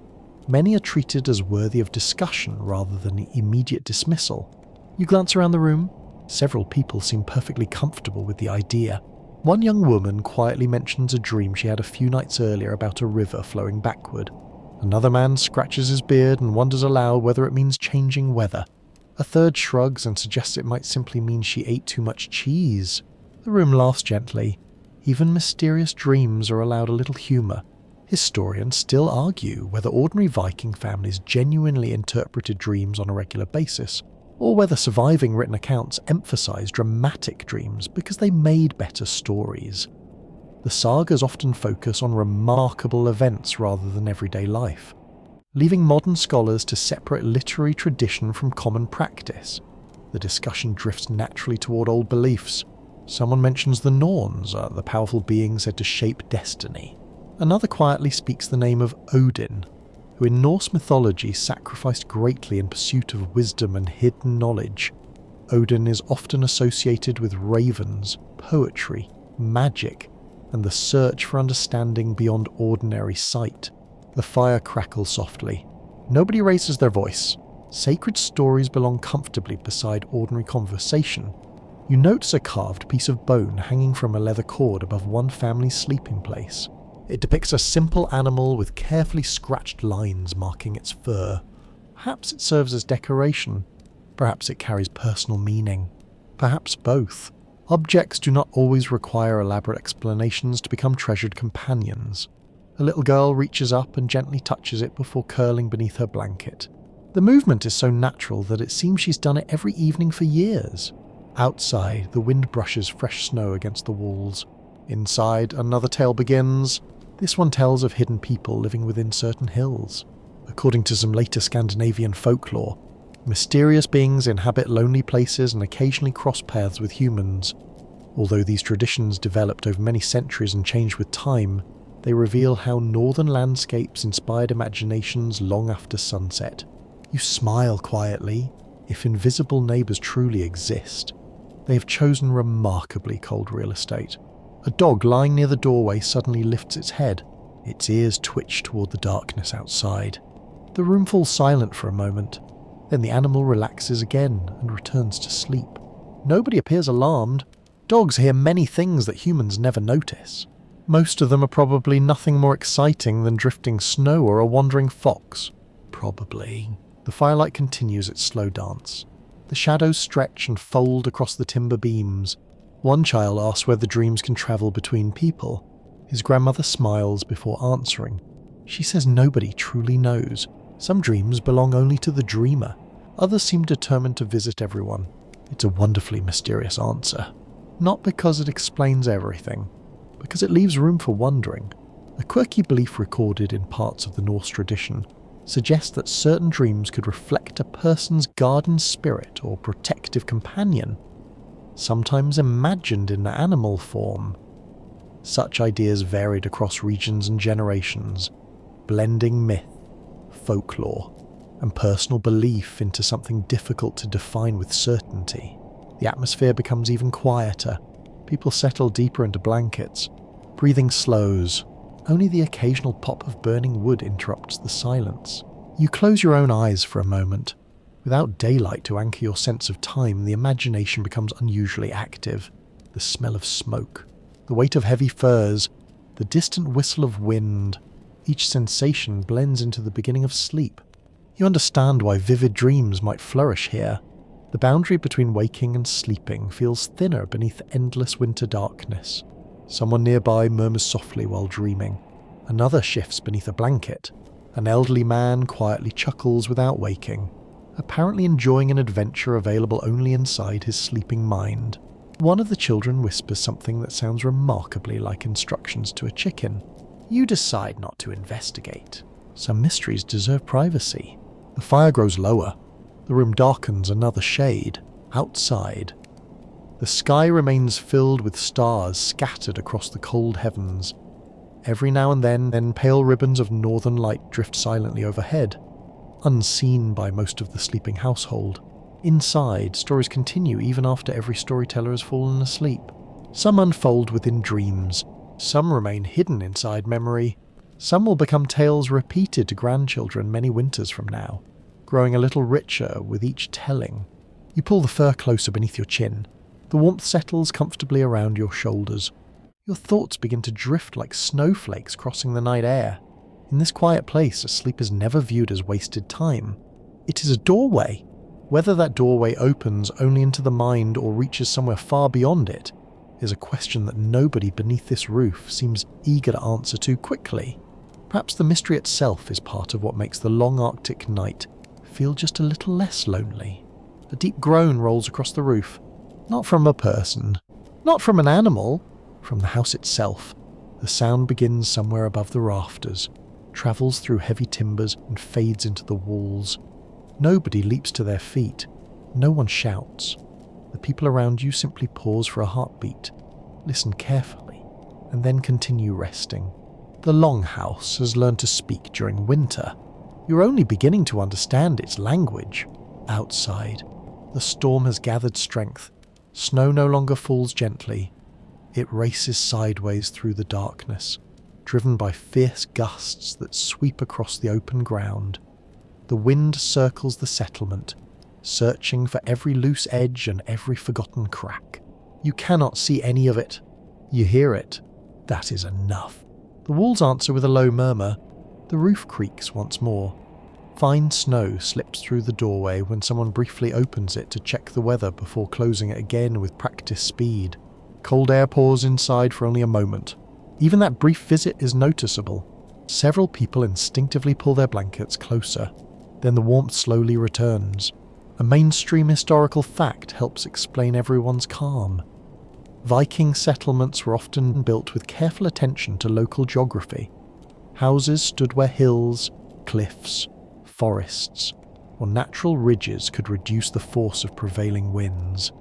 many are treated as worthy of discussion rather than immediate dismissal. You glance around the room. Several people seem perfectly comfortable with the idea. One young woman quietly mentions a dream she had a few nights earlier about a river flowing backward. Another man scratches his beard and wonders aloud whether it means changing weather. A third shrugs and suggests it might simply mean she ate too much cheese. The room laughs gently. Even mysterious dreams are allowed a little humour. Historians still argue whether ordinary Viking families genuinely interpreted dreams on a regular basis, or whether surviving written accounts emphasise dramatic dreams because they made better stories. The sagas often focus on remarkable events rather than everyday life, leaving modern scholars to separate literary tradition from common practice. The discussion drifts naturally toward old beliefs. Someone mentions the Norns, the powerful beings said to shape destiny. Another quietly speaks the name of Odin, who in Norse mythology sacrificed greatly in pursuit of wisdom and hidden knowledge. Odin is often associated with ravens, poetry, magic, and the search for understanding beyond ordinary sight. The fire crackles softly. Nobody raises their voice. Sacred stories belong comfortably beside ordinary conversation. You notice a carved piece of bone hanging from a leather cord above one family's sleeping place. It depicts a simple animal with carefully scratched lines marking its fur. Perhaps it serves as decoration. Perhaps it carries personal meaning. Perhaps both. Objects do not always require elaborate explanations to become treasured companions. A little girl reaches up and gently touches it before curling beneath her blanket. The movement is so natural that it seems she's done it every evening for years. Outside, the wind brushes fresh snow against the walls. Inside, another tale begins. This one tells of hidden people living within certain hills. According to some later Scandinavian folklore, mysterious beings inhabit lonely places and occasionally cross paths with humans. Although these traditions developed over many centuries and changed with time, they reveal how northern landscapes inspired imaginations long after sunset. You smile quietly. If invisible neighbours truly exist, they have chosen remarkably cold real estate. A dog lying near the doorway suddenly lifts its head. Its ears twitch toward the darkness outside. The room falls silent for a moment. Then the animal relaxes again and returns to sleep. Nobody appears alarmed. Dogs hear many things that humans never notice. Most of them are probably nothing more exciting than drifting snow or a wandering fox. Probably. The firelight continues its slow dance. The shadows stretch and fold across the timber beams. One child asks whether dreams can travel between people. His grandmother smiles before answering. She says nobody truly knows. Some dreams belong only to the dreamer. Others seem determined to visit everyone. It's a wonderfully mysterious answer. Not because it explains everything, because it leaves room for wondering. A quirky belief recorded in parts of the Norse tradition suggests that certain dreams could reflect a person's guardian spirit or protective companion, sometimes imagined in animal form. Such ideas varied across regions and generations, blending myth, folklore, and personal belief into something difficult to define with certainty. The atmosphere becomes even quieter. People settle deeper into blankets. Breathing slows. Only the occasional pop of burning wood interrupts the silence. You close your own eyes for a moment. Without daylight to anchor your sense of time, the imagination becomes unusually active. The smell of smoke, the weight of heavy furs, the distant whistle of wind. Each sensation blends into the beginning of sleep. You understand why vivid dreams might flourish here. The boundary between waking and sleeping feels thinner beneath endless winter darkness. Someone nearby murmurs softly while dreaming. Another shifts beneath a blanket. An elderly man quietly chuckles without waking, apparently enjoying an adventure available only inside his sleeping mind. One of the children whispers something that sounds remarkably like instructions to a chicken. You decide not to investigate. Some mysteries deserve privacy. The fire grows lower. The room darkens another shade. Outside, the sky remains filled with stars scattered across the cold heavens. Every now and then pale ribbons of northern light drift silently overhead, unseen by most of the sleeping household. Inside, stories continue even after every storyteller has fallen asleep. Some unfold within dreams. Some remain hidden inside memory. Some will become tales repeated to grandchildren many winters from now, growing a little richer with each telling. You pull the fur closer beneath your chin. The warmth settles comfortably around your shoulders. Your thoughts begin to drift like snowflakes crossing the night air. In this quiet place, sleep is never viewed as wasted time. It is a doorway. Whether that doorway opens only into the mind or reaches somewhere far beyond it is a question that nobody beneath this roof seems eager to answer too quickly. Perhaps the mystery itself is part of what makes the long Arctic night feel just a little less lonely. A deep groan rolls across the roof. Not from a person, not from an animal, from the house itself. The sound begins somewhere above the rafters, travels through heavy timbers and fades into the walls. Nobody leaps to their feet. No one shouts. The people around you simply pause for a heartbeat, listen carefully, and then continue resting. The longhouse has learned to speak during winter. You're only beginning to understand its language. Outside, the storm has gathered strength. Snow no longer falls gently. It races sideways through the darkness, driven by fierce gusts that sweep across the open ground. The wind circles the settlement, searching for every loose edge and every forgotten crack. You cannot see any of it. You hear it. That is enough. The walls answer with a low murmur. The roof creaks once more. Fine snow slips through the doorway when someone briefly opens it to check the weather before closing it again with practiced speed. Cold air pours inside for only a moment. Even that brief visit is noticeable. Several people instinctively pull their blankets closer. Then the warmth slowly returns. A mainstream historical fact helps explain everyone's calm. Viking settlements were often built with careful attention to local geography. Houses stood where hills, cliffs, forests, or natural ridges could reduce the force of prevailing winds.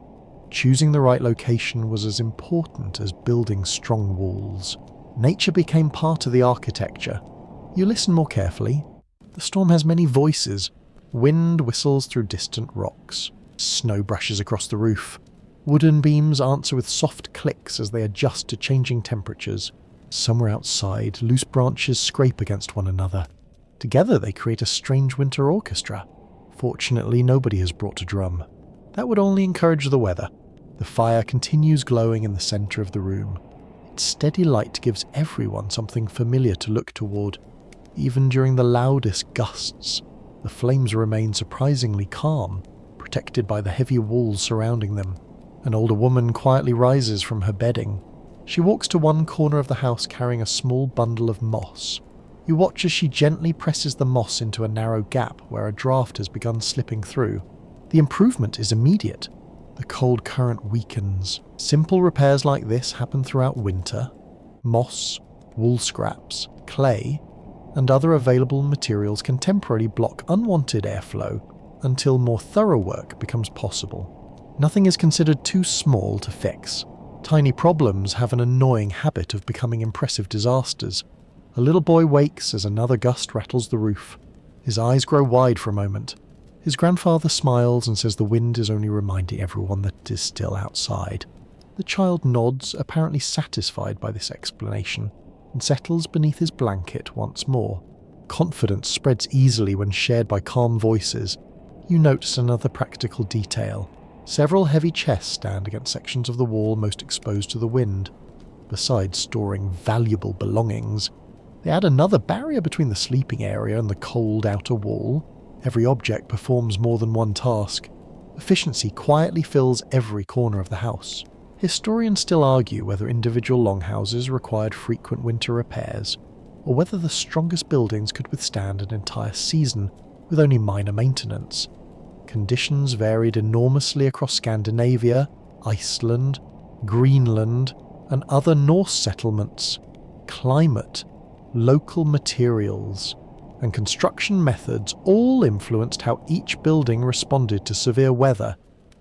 Choosing the right location was as important as building strong walls. Nature became part of the architecture. You listen more carefully. The storm has many voices, Wind whistles through distant rocks. Snow brushes across the roof. Wooden beams answer with soft clicks as they adjust to changing temperatures. Somewhere outside, loose branches scrape against one another. Together they create a strange winter orchestra. Fortunately, nobody has brought a drum. That would only encourage the weather. The fire continues glowing in the centre of the room. Its steady light gives everyone something familiar to look toward. Even during the loudest gusts, the flames remain surprisingly calm, protected by the heavy walls surrounding them. An older woman quietly rises from her bedding. She walks to one corner of the house carrying a small bundle of moss. You watch as she gently presses the moss into a narrow gap where a draft has begun slipping through. The improvement is immediate. The cold current weakens. Simple repairs like this happen throughout winter. Moss, wool scraps, clay, and other available materials can temporarily block unwanted airflow until more thorough work becomes possible. Nothing is considered too small to fix. Tiny problems have an annoying habit of becoming impressive disasters. A little boy wakes as another gust rattles the roof. His eyes grow wide for a moment. His grandfather smiles and says the wind is only reminding everyone that it is still outside. The child nods, apparently satisfied by this explanation, and settles beneath his blanket once more. Confidence spreads easily when shared by calm voices. You notice another practical detail. Several heavy chests stand against sections of the wall most exposed to the wind. Besides storing valuable belongings, they add another barrier between the sleeping area and the cold outer wall. Every object performs more than one task. Efficiency quietly fills every corner of the house. Historians still argue whether individual longhouses required frequent winter repairs, or whether the strongest buildings could withstand an entire season with only minor maintenance. Conditions varied enormously across Scandinavia, Iceland, Greenland, and other Norse settlements. Climate, local materials, and construction methods all influenced how each building responded to severe weather.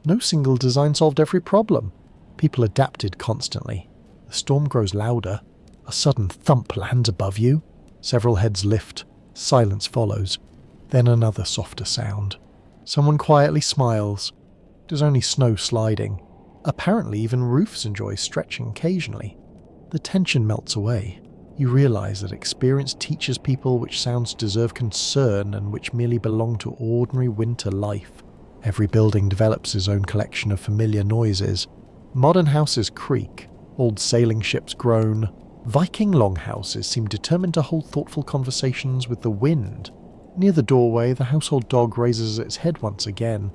No single design solved every problem. People adapted constantly. The storm grows louder. A sudden thump lands above you. Several heads lift. Silence follows. Then another softer sound. Someone quietly smiles. It is only snow sliding. Apparently even roofs enjoy stretching occasionally. The tension melts away. You realize that experience teaches people which sounds deserve concern and which merely belong to ordinary winter life. Every building develops its own collection of familiar noises. Modern houses creak, old sailing ships groan. Viking longhouses seem determined to hold thoughtful conversations with the wind. Near the doorway, the household dog raises its head once again.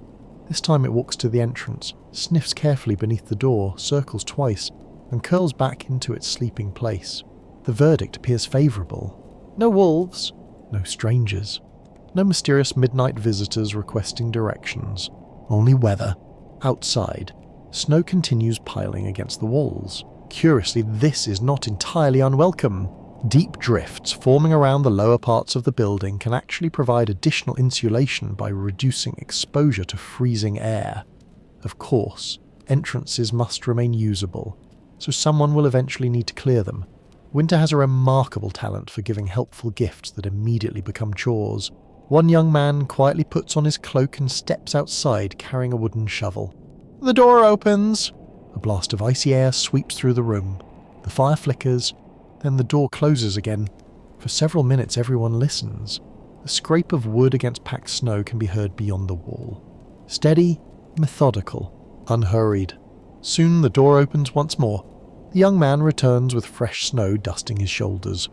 This time it walks to the entrance, sniffs carefully beneath the door, circles twice, and curls back into its sleeping place. The verdict appears favourable. No wolves, no strangers, no mysterious midnight visitors requesting directions. Only weather. Outside, snow continues piling against the walls. Curiously, this is not entirely unwelcome. Deep drifts forming around the lower parts of the building can actually provide additional insulation by reducing exposure to freezing air. Of course, entrances must remain usable, so someone will eventually need to clear them. Winter has a remarkable talent for giving helpful gifts that immediately become chores. One young man quietly puts on his cloak and steps outside carrying a wooden shovel. The door opens. A blast of icy air sweeps through the room. The fire flickers, then the door closes again. For several minutes everyone listens. The scrape of wood against packed snow can be heard beyond the wall. Steady, methodical, unhurried. Soon the door opens once more. The young man returns with fresh snow dusting his shoulders.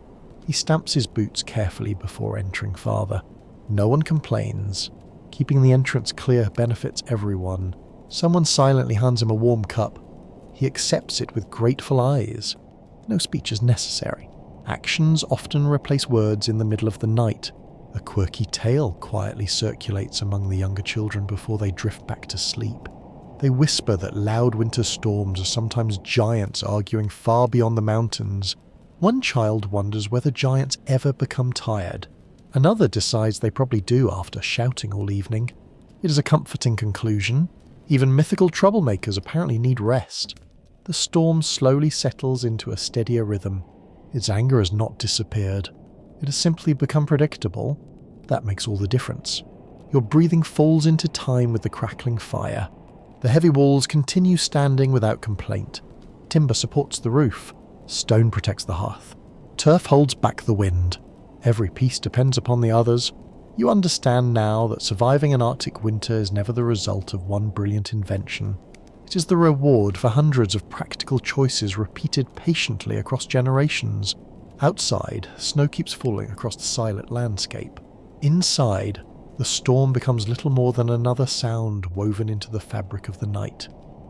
He stamps his boots carefully before entering farther. No one complains. Keeping the entrance clear benefits everyone. Someone silently hands him a warm cup. He accepts it with grateful eyes. No speech is necessary. Actions often replace words in the middle of the night. A quirky tale quietly circulates among the younger children before they drift back to sleep. They whisper that loud winter storms are sometimes giants arguing far beyond the mountains. One child wonders whether giants ever become tired. Another decides they probably do after shouting all evening. It is a comforting conclusion. Even mythical troublemakers apparently need rest. The storm slowly settles into a steadier rhythm. Its anger has not disappeared. It has simply become predictable. That makes all the difference. Your breathing falls into time with the crackling fire. The heavy walls continue standing without complaint. Timber supports the roof. Stone protects the hearth. Turf holds back the wind. Every piece depends upon the others. You understand now that surviving an Arctic winter is never the result of one brilliant invention. It is the reward for hundreds of practical choices repeated patiently across generations. Outside, snow keeps falling across the silent landscape. Inside, the storm becomes little more than another sound woven into the fabric of the night.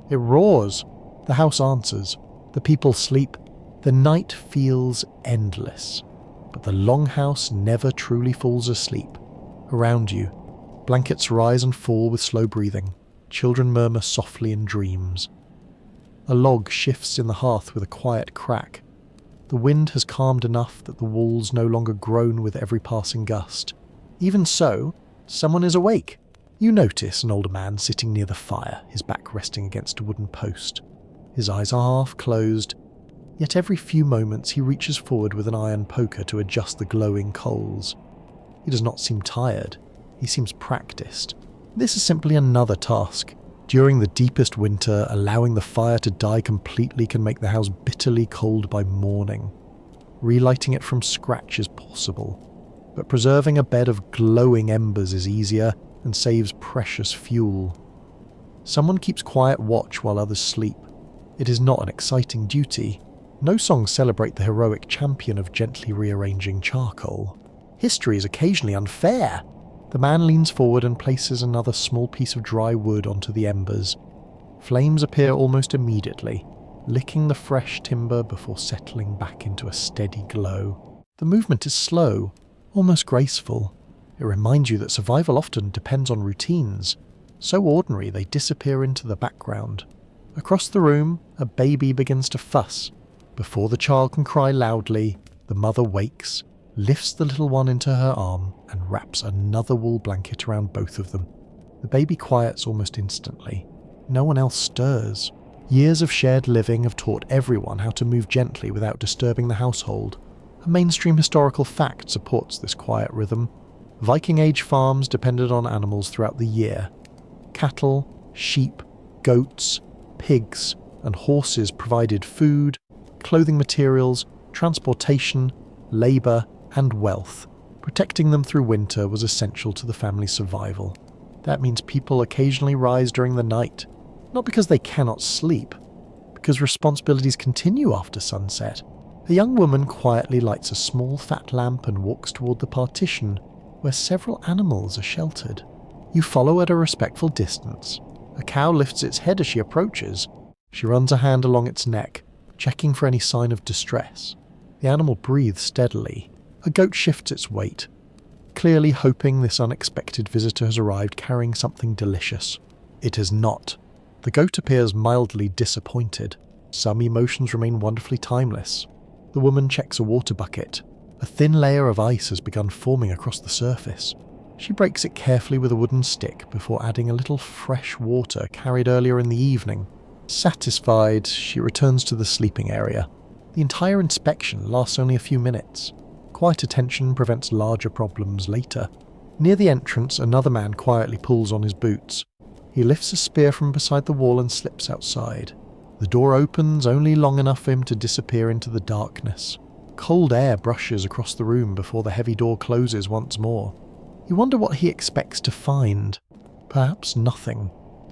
It roars. The house answers. The people sleep. The night feels endless. But the longhouse never truly falls asleep. Around you, blankets rise and fall with slow breathing. Children murmur softly in dreams. A log shifts in the hearth with a quiet crack. The wind has calmed enough that the walls no longer groan with every passing gust. Even so, someone is awake. You notice an older man sitting near the fire, his back resting against a wooden post. His eyes are half closed, yet every few moments he reaches forward with an iron poker to adjust the glowing coals. He does not seem tired. He seems practiced. This is simply another task. During the deepest winter, allowing the fire to die completely can make the house bitterly cold by morning. Relighting it from scratch is possible, but preserving a bed of glowing embers is easier and saves precious fuel. Someone keeps quiet watch while others sleep. It is not an exciting duty. No songs celebrate the heroic champion of gently rearranging charcoal. History is occasionally unfair. The man leans forward and places another small piece of dry wood onto the embers. Flames appear almost immediately, licking the fresh timber before settling back into a steady glow. The movement is slow, almost graceful. It reminds you that survival often depends on routines, so ordinary they disappear into the background. Across the room, a baby begins to fuss. Before the child can cry loudly, the mother wakes, lifts the little one into her arm and wraps another wool blanket around both of them. The baby quiets almost instantly. No one else stirs. Years of shared living have taught everyone how to move gently without disturbing the household. A mainstream historical fact supports this quiet rhythm. Viking Age farms depended on animals throughout the year. Cattle, sheep, goats, pigs, and horses provided food, clothing materials, transportation, labour, and wealth. Protecting them through winter was essential to the family's survival. That means people occasionally rise during the night, not because they cannot sleep, because responsibilities continue after sunset. A young woman quietly lights a small fat lamp and walks toward the partition, where several animals are sheltered. You follow at a respectful distance. A cow lifts its head as she approaches. She runs a hand along its neck, checking for any sign of distress. The animal breathes steadily. A goat shifts its weight, clearly hoping this unexpected visitor has arrived carrying something delicious. It has not. The goat appears mildly disappointed. Some emotions remain wonderfully timeless. The woman checks a water bucket. A thin layer of ice has begun forming across the surface. She breaks it carefully with a wooden stick before adding a little fresh water carried earlier in the evening. Satisfied, she returns to the sleeping area. The entire inspection lasts only a few minutes. Quiet attention prevents larger problems later. Near the entrance, another man quietly pulls on his boots. He lifts a spear from beside the wall and slips outside. The door opens only long enough for him to disappear into the darkness. Cold air brushes across the room before the heavy door closes once more. You wonder what he expects to find. Perhaps nothing.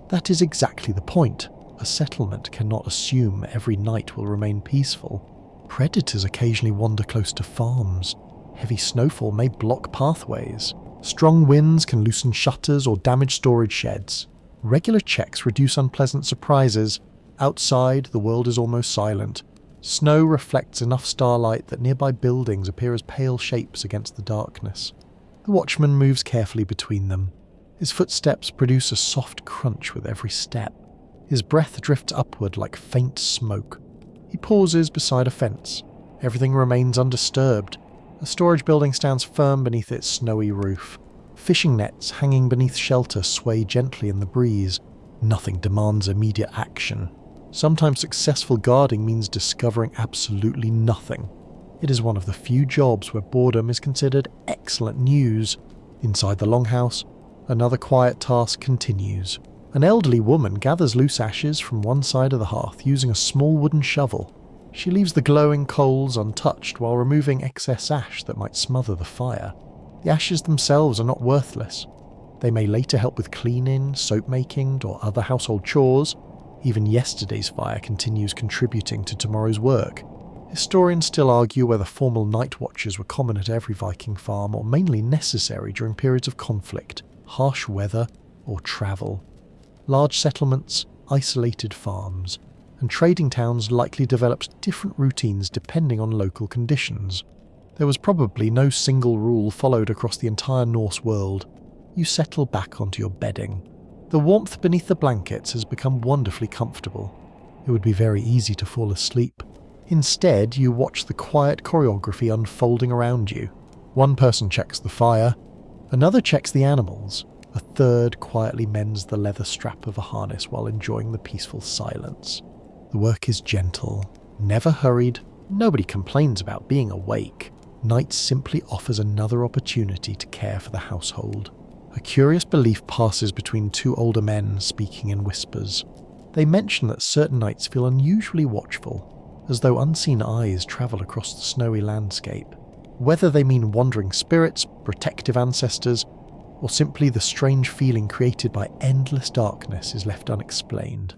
That is exactly the point. A settlement cannot assume every night will remain peaceful. Predators occasionally wander close to farms. Heavy snowfall may block pathways. Strong winds can loosen shutters or damage storage sheds. Regular checks reduce unpleasant surprises. Outside, the world is almost silent. Snow reflects enough starlight that nearby buildings appear as pale shapes against the darkness. The watchman moves carefully between them. His footsteps produce a soft crunch with every step. His breath drifts upward like faint smoke. He pauses beside a fence. Everything remains undisturbed. A storage building stands firm beneath its snowy roof. Fishing nets hanging beneath shelter sway gently in the breeze. Nothing demands immediate action. Sometimes successful guarding means discovering absolutely nothing. It is one of the few jobs where boredom is considered excellent news. Inside the longhouse, Another quiet task continues. An elderly woman gathers loose ashes from one side of the hearth using a small wooden shovel. She leaves the glowing coals untouched while removing excess ash that might smother the fire. The ashes themselves are not worthless. They may later help with cleaning, soap making, or other household chores. Even yesterday's fire continues contributing to tomorrow's work. Historians still argue whether formal night watches were common at every Viking farm or mainly necessary during periods of conflict, harsh weather, or travel. Large settlements, isolated farms, and trading towns likely developed different routines depending on local conditions. There was probably no single rule followed across the entire Norse world. You settle back onto your bedding. The warmth beneath the blankets has become wonderfully comfortable. It would be very easy to fall asleep. Instead, you watch the quiet choreography unfolding around you. One person checks the fire, another checks the animals, a third quietly mends the leather strap of a harness while enjoying the peaceful silence. The work is gentle, never hurried, nobody complains about being awake. Night simply offers another opportunity to care for the household. A curious belief passes between two older men speaking in whispers. They mention that certain nights feel unusually watchful, as though unseen eyes travel across the snowy landscape. Whether they mean wandering spirits, protective ancestors, or simply the strange feeling created by endless darkness is left unexplained.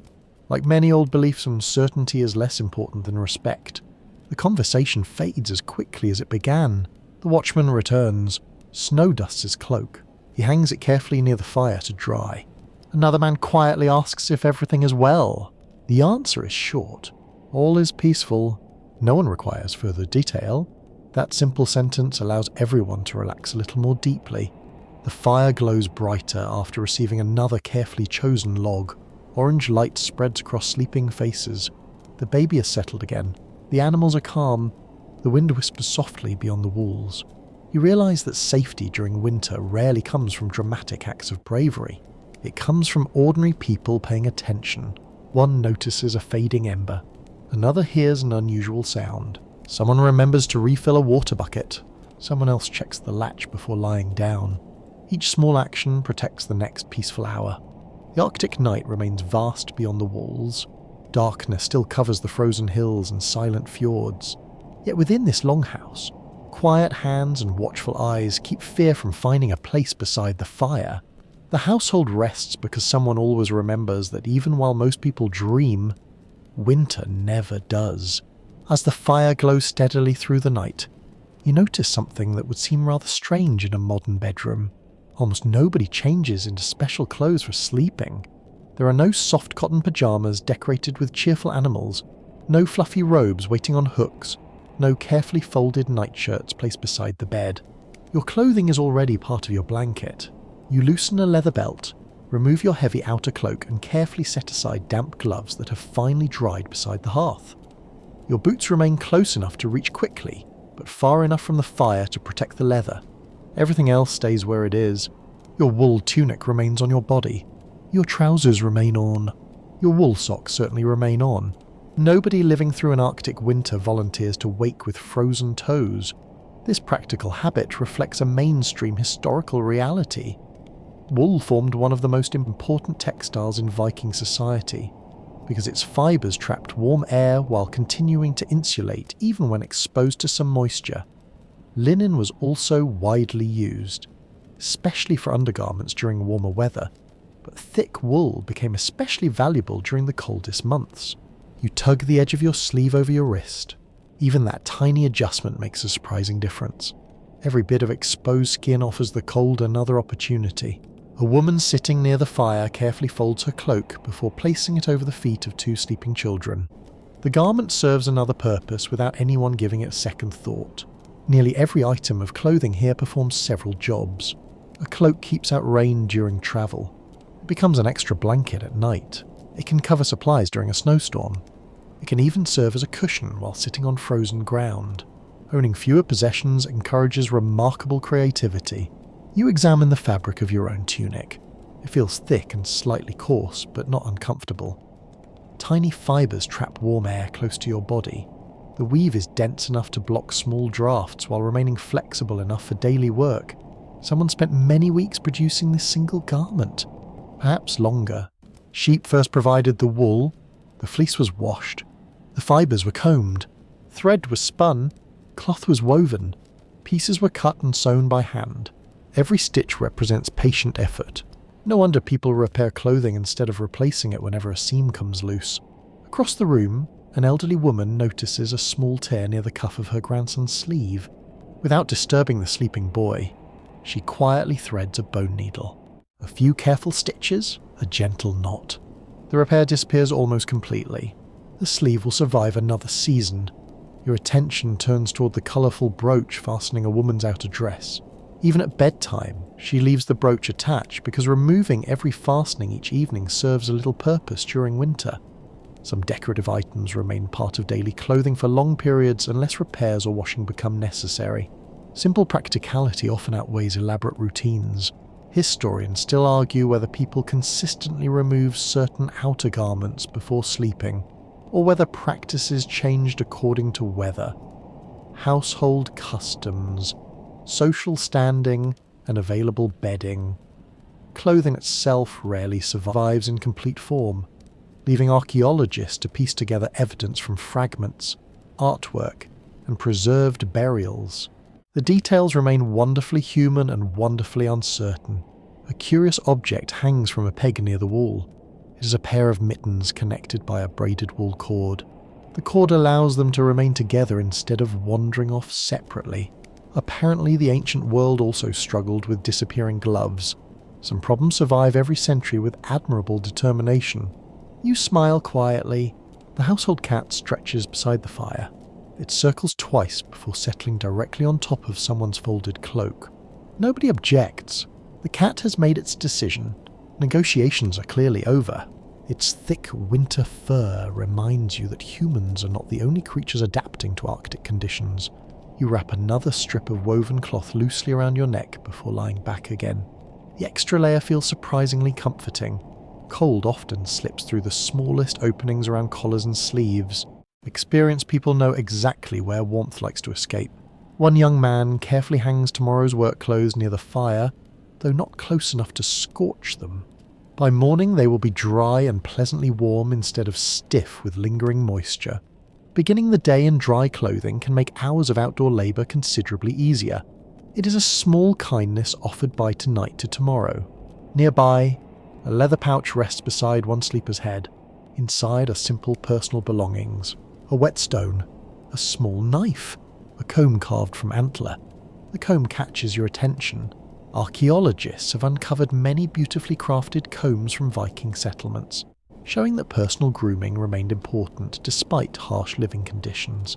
Like many old beliefs, uncertainty is less important than respect. The conversation fades as quickly as it began. The watchman returns. Snow dusts his cloak. He hangs it carefully near the fire to dry. Another man quietly asks if everything is well. The answer is short. All is peaceful. No one requires further detail. That simple sentence allows everyone to relax a little more deeply. The fire glows brighter after receiving another carefully chosen log. Orange light spreads across sleeping faces. The baby is settled again. The animals are calm. The wind whispers softly beyond the walls. You realize that safety during winter rarely comes from dramatic acts of bravery. It comes from ordinary people paying attention. One notices a fading ember. Another hears an unusual sound. Someone remembers to refill a water bucket. Someone else checks the latch before lying down. Each small action protects the next peaceful hour. The Arctic night remains vast beyond the walls. Darkness still covers the frozen hills and silent fjords. Yet within this longhouse, quiet hands and watchful eyes keep fear from finding a place beside the fire. The household rests because someone always remembers that even while most people dream, winter never does. As the fire glows steadily through the night, you notice something that would seem rather strange in a modern bedroom. Almost nobody changes into special clothes for sleeping. There are no soft cotton pajamas decorated with cheerful animals, no fluffy robes waiting on hooks, no carefully folded nightshirts placed beside the bed. Your clothing is already part of your blanket. You loosen a leather belt, remove your heavy outer cloak and carefully set aside damp gloves that have finely dried beside the hearth. Your boots remain close enough to reach quickly, but far enough from the fire to protect the leather. Everything else stays where it is. Your wool tunic remains on your body. Your trousers remain on. Your wool socks certainly remain on. Nobody living through an Arctic winter volunteers to wake with frozen toes. This practical habit reflects a mainstream historical reality. Wool formed one of the most important textiles in Viking society, because its fibres trapped warm air while continuing to insulate even when exposed to some moisture. Linen was also widely used, especially for undergarments during warmer weather, but thick wool became especially valuable during the coldest months. You tug the edge of your sleeve over your wrist. Even that tiny adjustment makes a surprising difference. Every bit of exposed skin offers the cold another opportunity. A woman sitting near the fire carefully folds her cloak before placing it over the feet of two sleeping children. The garment serves another purpose without anyone giving it a second thought. Nearly every item of clothing here performs several jobs. A cloak keeps out rain during travel. It becomes an extra blanket at night. It can cover supplies during a snowstorm. It can even serve as a cushion while sitting on frozen ground. Owning fewer possessions encourages remarkable creativity. You examine the fabric of your own tunic. It feels thick and slightly coarse, but not uncomfortable. Tiny fibres trap warm air close to your body. The weave is dense enough to block small drafts while remaining flexible enough for daily work. Someone spent many weeks producing this single garment, perhaps longer. Sheep first provided the wool, the fleece was washed, the fibres were combed, thread was spun, cloth was woven, pieces were cut and sewn by hand. Every stitch represents patient effort. No wonder people repair clothing instead of replacing it whenever a seam comes loose. Across the room, an elderly woman notices a small tear near the cuff of her grandson's sleeve. Without disturbing the sleeping boy, she quietly threads a bone needle. A few careful stitches, a gentle knot. The repair disappears almost completely. The sleeve will survive another season. Your attention turns toward the colourful brooch fastening a woman's outer dress. Even at bedtime, she leaves the brooch attached because removing every fastening each evening serves a little purpose during winter. Some decorative items remain part of daily clothing for long periods unless repairs or washing become necessary. Simple practicality often outweighs elaborate routines. Historians still argue whether people consistently remove certain outer garments before sleeping, or whether practices changed according to weather. Household customs, social standing, and available bedding. Clothing itself rarely survives in complete form, leaving archaeologists to piece together evidence from fragments, artwork, and preserved burials. The details remain wonderfully human and wonderfully uncertain. A curious object hangs from a peg near the wall. It is a pair of mittens connected by a braided wool cord. The cord allows them to remain together instead of wandering off separately. Apparently, the ancient world also struggled with disappearing gloves. Some problems survive every century with admirable determination. You smile quietly. The household cat stretches beside the fire. It circles twice before settling directly on top of someone's folded cloak. Nobody objects. The cat has made its decision. Negotiations are clearly over. Its thick winter fur reminds you that humans are not the only creatures adapting to Arctic conditions. You wrap another strip of woven cloth loosely around your neck before lying back again. The extra layer feels surprisingly comforting. Cold often slips through the smallest openings around collars and sleeves. Experienced people know exactly where warmth likes to escape. One young man carefully hangs tomorrow's work clothes near the fire, though not close enough to scorch them. By morning they will be dry and pleasantly warm instead of stiff with lingering moisture. Beginning the day in dry clothing can make hours of outdoor labour considerably easier. It is a small kindness offered by tonight to tomorrow. Nearby, a leather pouch rests beside one sleeper's head. Inside are simple personal belongings. A whetstone, a small knife, a comb carved from antler. The comb catches your attention. Archaeologists have uncovered many beautifully crafted combs from Viking settlements, showing that personal grooming remained important despite harsh living conditions.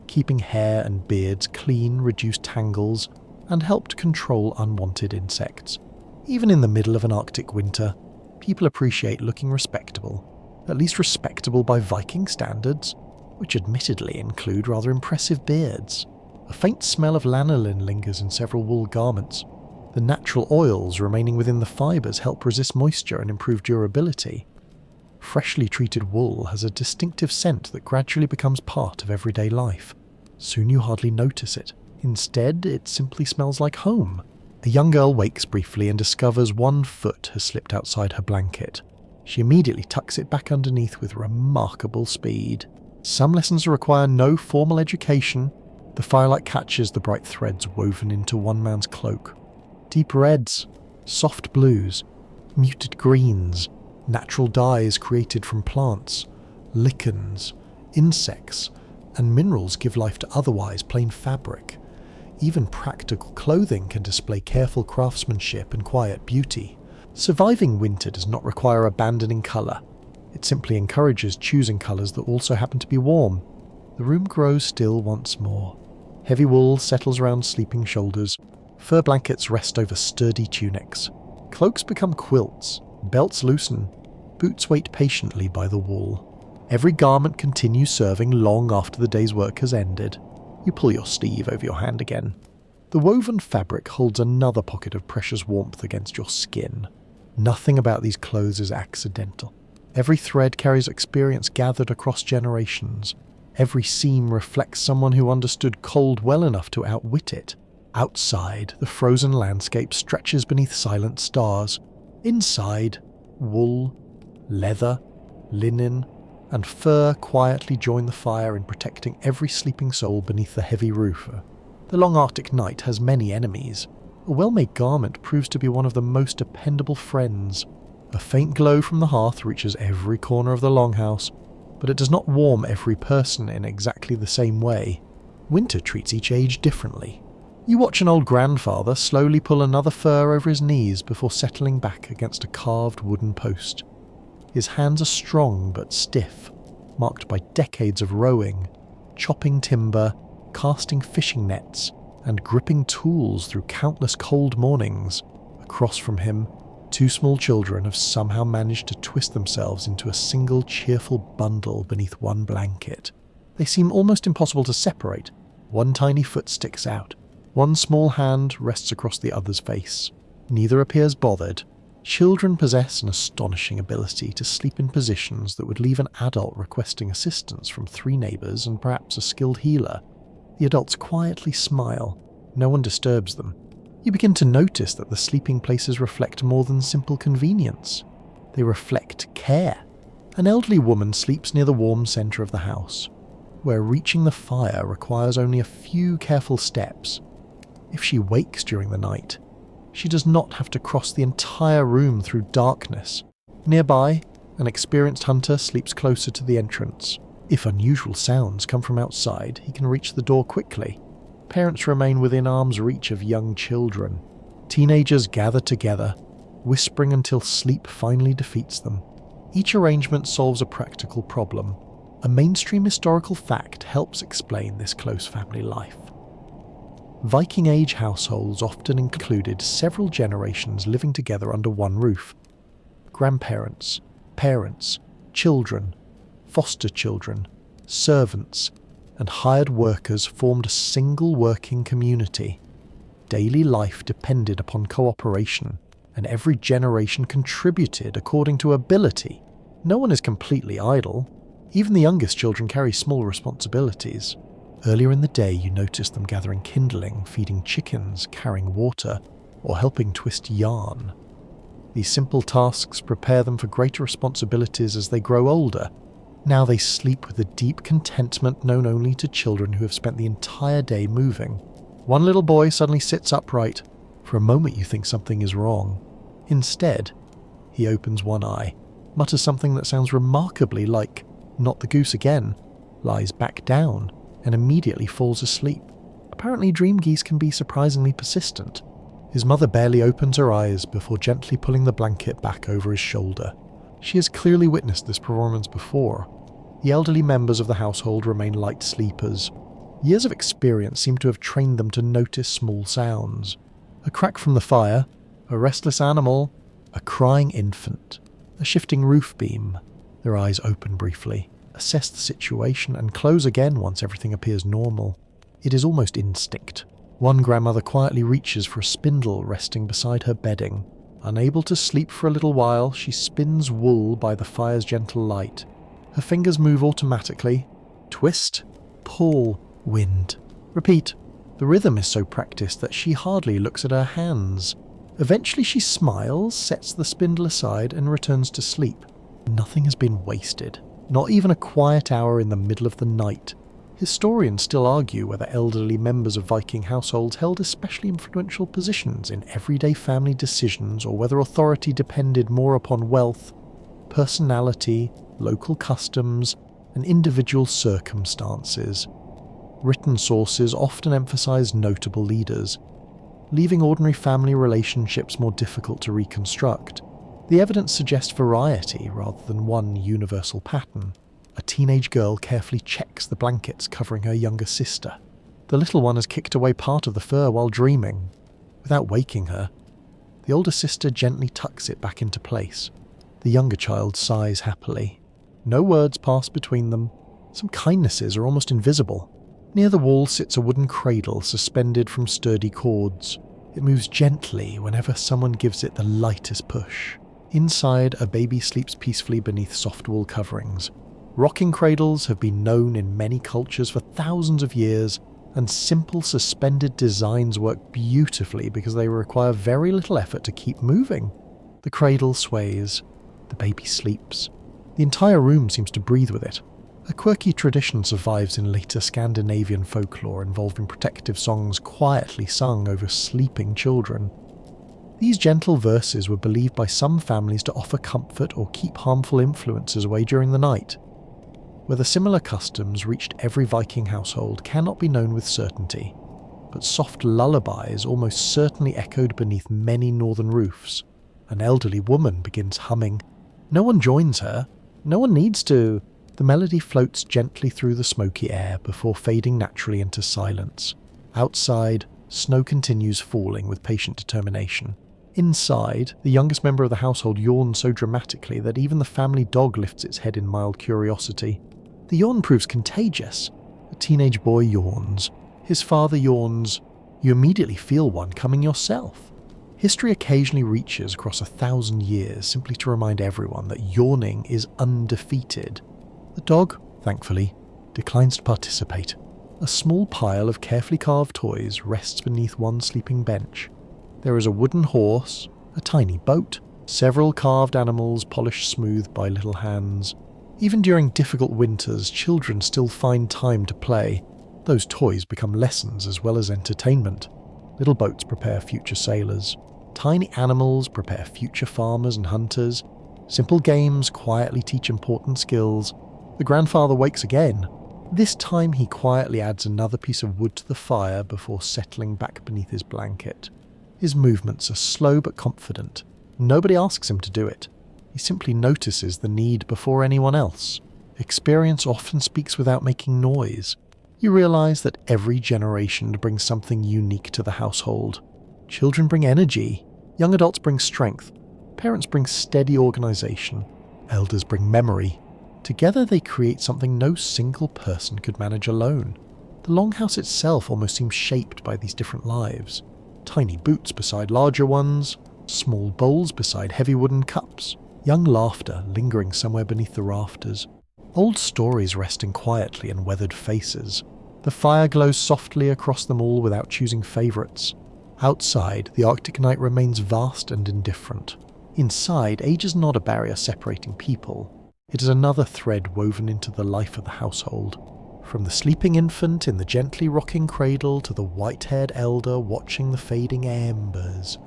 Keeping hair and beards clean reduced tangles and helped control unwanted insects. Even in the middle of an Arctic winter, people appreciate looking respectable, at least respectable by Viking standards, which admittedly include rather impressive beards. A faint smell of lanolin lingers in several wool garments. The natural oils remaining within the fibres help resist moisture and improve durability. Freshly treated wool has a distinctive scent that gradually becomes part of everyday life. Soon you hardly notice it. Instead, it simply smells like home. A young girl wakes briefly and discovers one foot has slipped outside her blanket. She immediately tucks it back underneath with remarkable speed. Some lessons require no formal education. The firelight catches the bright threads woven into one man's cloak. Deep reds, soft blues, muted greens, natural dyes created from plants, lichens, insects, and minerals give life to otherwise plain fabric. Even practical clothing can display careful craftsmanship and quiet beauty. Surviving winter does not require abandoning colour. It simply encourages choosing colours that also happen to be warm. The room grows still once more. Heavy wool settles around sleeping shoulders. Fur blankets rest over sturdy tunics. Cloaks become quilts. Belts loosen. Boots wait patiently by the wall. Every garment continues serving long after the day's work has ended. You pull your sleeve over your hand again. The woven fabric holds another pocket of precious warmth against your skin. Nothing about these clothes is accidental. Every thread carries experience gathered across generations. Every seam reflects someone who understood cold well enough to outwit it. Outside, the frozen landscape stretches beneath silent stars. Inside, wool, leather, linen, and fur quietly join the fire in protecting every sleeping soul beneath the heavy roof. The long Arctic night has many enemies. A well-made garment proves to be one of the most dependable friends. A faint glow from the hearth reaches every corner of the longhouse, but it does not warm every person in exactly the same way. Winter treats each age differently. You watch an old grandfather slowly pull another fur over his knees before settling back against a carved wooden post. His hands are strong but stiff, marked by decades of rowing, chopping timber, casting fishing nets, and gripping tools through countless cold mornings. Across from him, two small children have somehow managed to twist themselves into a single cheerful bundle beneath one blanket. They seem almost impossible to separate. One tiny foot sticks out. One small hand rests across the other's face. Neither appears bothered. Children possess an astonishing ability to sleep in positions that would leave an adult requesting assistance from 3 neighbours and perhaps a skilled healer. The adults quietly smile. No one disturbs them. You begin to notice that the sleeping places reflect more than simple convenience. They reflect care. An elderly woman sleeps near the warm centre of the house, where reaching the fire requires only a few careful steps. If she wakes during the night, she does not have to cross the entire room through darkness. Nearby, an experienced hunter sleeps closer to the entrance. If unusual sounds come from outside, he can reach the door quickly. Parents remain within arm's reach of young children. Teenagers gather together, whispering until sleep finally defeats them. Each arrangement solves a practical problem. A mainstream historical fact helps explain this close family life. Viking Age households often included several generations living together under one roof. Grandparents, parents, children, foster children, servants, and hired workers formed a single working community. Daily life depended upon cooperation, and every generation contributed according to ability. No one is completely idle. Even the youngest children carry small responsibilities. Earlier in the day, you notice them gathering kindling, feeding chickens, carrying water, or helping twist yarn. These simple tasks prepare them for greater responsibilities as they grow older. Now they sleep with a deep contentment known only to children who have spent the entire day moving. One little boy suddenly sits upright. For a moment you think something is wrong. Instead, he opens one eye, mutters something that sounds remarkably like "not the goose again," lies back down, and immediately falls asleep. Apparently dream geese can be surprisingly persistent. His mother barely opens her eyes before gently pulling the blanket back over his shoulder. She has clearly witnessed this performance before. The elderly members of the household remain light sleepers. Years of experience seem to have trained them to notice small sounds. A crack from the fire, a restless animal, a crying infant, a shifting roof beam. Their eyes open briefly, assess the situation, and close again once everything appears normal. It is almost instinct. One grandmother quietly reaches for a spindle resting beside her bedding. Unable to sleep for a little while, she spins wool by the fire's gentle light. Her fingers move automatically. Twist, pull, wind. Repeat. The rhythm is so practiced that she hardly looks at her hands. Eventually she smiles, sets the spindle aside, and returns to sleep. Nothing has been wasted. Not even a quiet hour in the middle of the night. Historians still argue whether elderly members of Viking households held especially influential positions in everyday family decisions, or whether authority depended more upon wealth, personality, local customs, and individual circumstances. Written sources often emphasize notable leaders, leaving ordinary family relationships more difficult to reconstruct. The evidence suggests variety rather than one universal pattern. A teenage girl carefully checks the blankets covering her younger sister. The little one has kicked away part of the fur while dreaming. Without waking her, the older sister gently tucks it back into place. The younger child sighs happily. No words pass between them. Some kindnesses are almost invisible. Near the wall sits a wooden cradle suspended from sturdy cords. It moves gently whenever someone gives it the lightest push. Inside, a baby sleeps peacefully beneath soft wool coverings. Rocking cradles have been known in many cultures for thousands of years, and simple suspended designs work beautifully because they require very little effort to keep moving. The cradle sways, the baby sleeps. The entire room seems to breathe with it. A quirky tradition survives in later Scandinavian folklore involving protective songs quietly sung over sleeping children. These gentle verses were believed by some families to offer comfort or keep harmful influences away during the night. Whether similar customs reached every Viking household cannot be known with certainty, but soft lullabies almost certainly echoed beneath many northern roofs. An elderly woman begins humming. No one joins her. No one needs to. The melody floats gently through the smoky air before fading naturally into silence. Outside, snow continues falling with patient determination. Inside, the youngest member of the household yawns so dramatically that even the family dog lifts its head in mild curiosity. The yawn proves contagious. A teenage boy yawns. His father yawns. You immediately feel one coming yourself. History occasionally reaches across 1,000 years simply to remind everyone that yawning is undefeated. The dog, thankfully, declines to participate. A small pile of carefully carved toys rests beneath one sleeping bench. There is a wooden horse, a tiny boat, several carved animals polished smooth by little hands. Even during difficult winters, children still find time to play. Those toys become lessons as well as entertainment. Little boats prepare future sailors. Tiny animals prepare future farmers and hunters. Simple games quietly teach important skills. The grandfather wakes again. This time he quietly adds another piece of wood to the fire before settling back beneath his blanket. His movements are slow but confident. Nobody asks him to do it. He simply notices the need before anyone else. Experience often speaks without making noise. You realize that every generation brings something unique to the household. Children bring energy. Young adults bring strength. Parents bring steady organization. Elders bring memory. Together they create something no single person could manage alone. The longhouse itself almost seems shaped by these different lives. Tiny boots beside larger ones, small bowls beside heavy wooden cups, young laughter lingering somewhere beneath the rafters, old stories resting quietly in weathered faces. The fire glows softly across them all without choosing favourites. Outside, the Arctic night remains vast and indifferent. Inside, age is not a barrier separating people. It is another thread woven into the life of the household. From the sleeping infant in the gently rocking cradle to the white-haired elder watching the fading embers,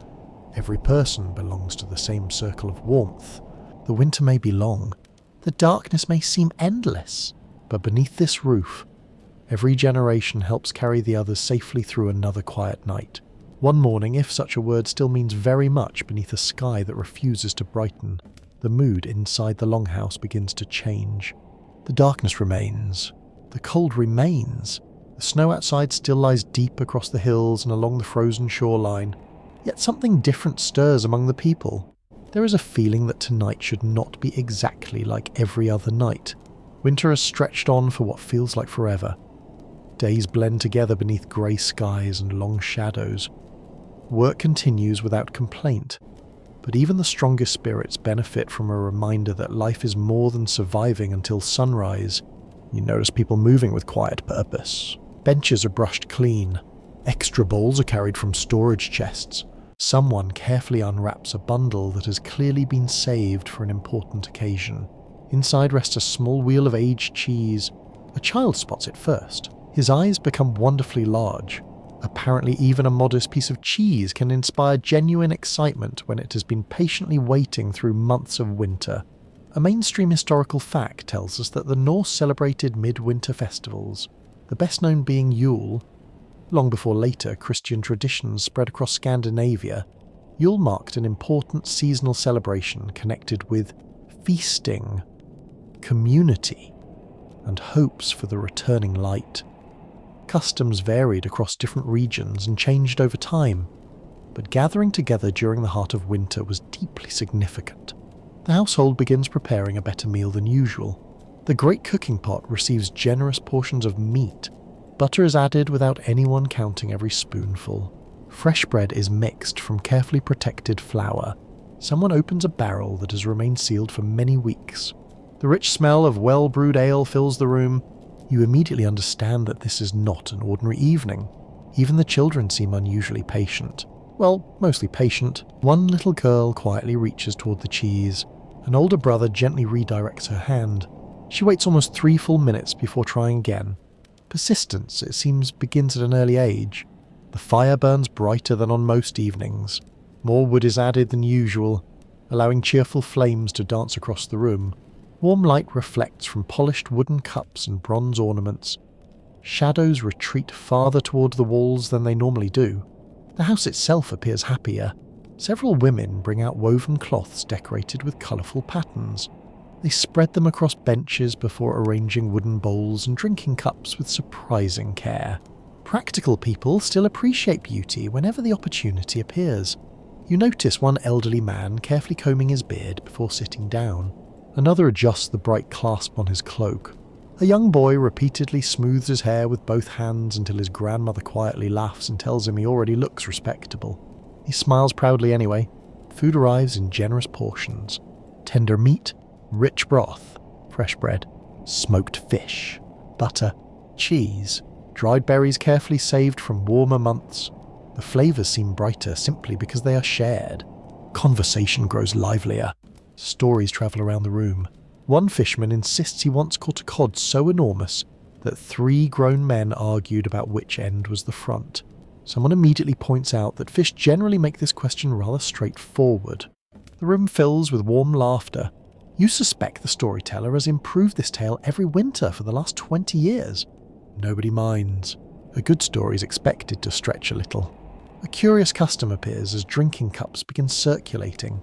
every person belongs to the same circle of warmth. The winter may be long, the darkness may seem endless, but beneath this roof, every generation helps carry the others safely through another quiet night. One morning, if such a word still means very much beneath a sky that refuses to brighten, the mood inside the longhouse begins to change. The darkness remains. The cold remains. The snow outside still lies deep across the hills and along the frozen shoreline. Yet something different stirs among the people. There is a feeling that tonight should not be exactly like every other night. Winter has stretched on for what feels like forever. Days blend together beneath grey skies and long shadows. Work continues without complaint, but even the strongest spirits benefit from a reminder that life is more than surviving until sunrise. You notice people moving with quiet purpose. Benches are brushed clean. Extra bowls are carried from storage chests. Someone carefully unwraps a bundle that has clearly been saved for an important occasion. Inside rests a small wheel of aged cheese. A child spots it first. His eyes become wonderfully large. Apparently even a modest piece of cheese can inspire genuine excitement when it has been patiently waiting through months of winter. A mainstream historical fact tells us that the Norse celebrated midwinter festivals, the best known being Yule. Long before later Christian traditions spread across Scandinavia, Yule marked an important seasonal celebration connected with feasting, community, and hopes for the returning light. Customs varied across different regions and changed over time, but gathering together during the heart of winter was deeply significant. The household begins preparing a better meal than usual. The great cooking pot receives generous portions of meat. Butter is added without anyone counting every spoonful. Fresh bread is mixed from carefully protected flour. Someone opens a barrel that has remained sealed for many weeks. The rich smell of well-brewed ale fills the room. You immediately understand that this is not an ordinary evening. Even the children seem unusually patient. Well, mostly patient. One little girl quietly reaches toward the cheese. An older brother gently redirects her hand. She waits almost 3 full minutes before trying again. Persistence, it seems, begins at an early age. The fire burns brighter than on most evenings. More wood is added than usual, allowing cheerful flames to dance across the room. Warm light reflects from polished wooden cups and bronze ornaments. Shadows retreat farther toward the walls than they normally do. The house itself appears happier. Several women bring out woven cloths decorated with colourful patterns. They spread them across benches before arranging wooden bowls and drinking cups with surprising care. Practical people still appreciate beauty whenever the opportunity appears. You notice one elderly man carefully combing his beard before sitting down. Another adjusts the bright clasp on his cloak. A young boy repeatedly smooths his hair with both hands until his grandmother quietly laughs and tells him he already looks respectable. He smiles proudly anyway. Food arrives in generous portions. Tender meat, rich broth, fresh bread, smoked fish, butter, cheese, dried berries carefully saved from warmer months. The flavours seem brighter simply because they are shared. Conversation grows livelier. Stories travel around the room. One fisherman insists he once caught a cod so enormous that 3 grown men argued about which end was the front. Someone immediately points out that fish generally make this question rather straightforward. The room fills with warm laughter. You suspect the storyteller has improved this tale every winter for the last 20 years. Nobody minds. A good story is expected to stretch a little. A curious custom appears as drinking cups begin circulating.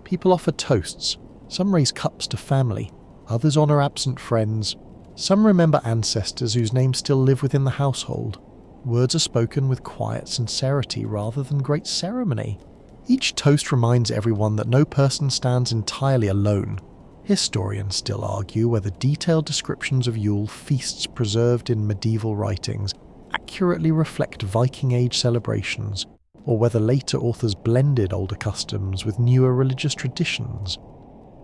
People offer toasts. Some raise cups to family. Others honour absent friends. Some remember ancestors whose names still live within the household. Words are spoken with quiet sincerity rather than great ceremony. Each toast reminds everyone that no person stands entirely alone. Historians still argue whether detailed descriptions of Yule feasts preserved in medieval writings accurately reflect Viking Age celebrations, or whether later authors blended older customs with newer religious traditions.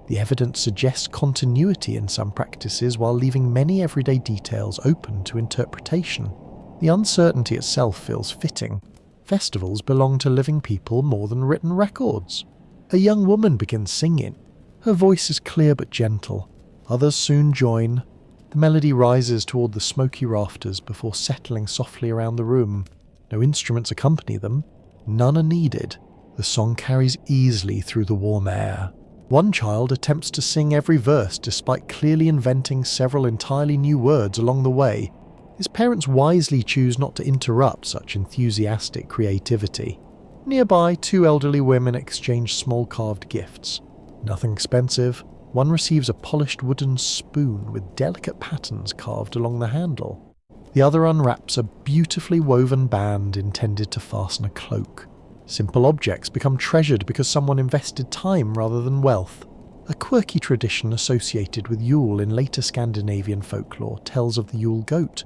The evidence suggests continuity in some practices while leaving many everyday details open to interpretation. The uncertainty itself feels fitting. Festivals belong to living people more than written records. A young woman begins singing. Her voice is clear but gentle. Others soon join. The melody rises toward the smoky rafters before settling softly around the room. No instruments accompany them. None are needed. The song carries easily through the warm air. One child attempts to sing every verse despite clearly inventing several entirely new words along the way. His parents wisely choose not to interrupt such enthusiastic creativity. Nearby, 2 elderly women exchange small carved gifts. Nothing expensive. One receives a polished wooden spoon with delicate patterns carved along the handle. The other unwraps a beautifully woven band intended to fasten a cloak. Simple objects become treasured because someone invested time rather than wealth. A quirky tradition associated with Yule in later Scandinavian folklore tells of the Yule goat,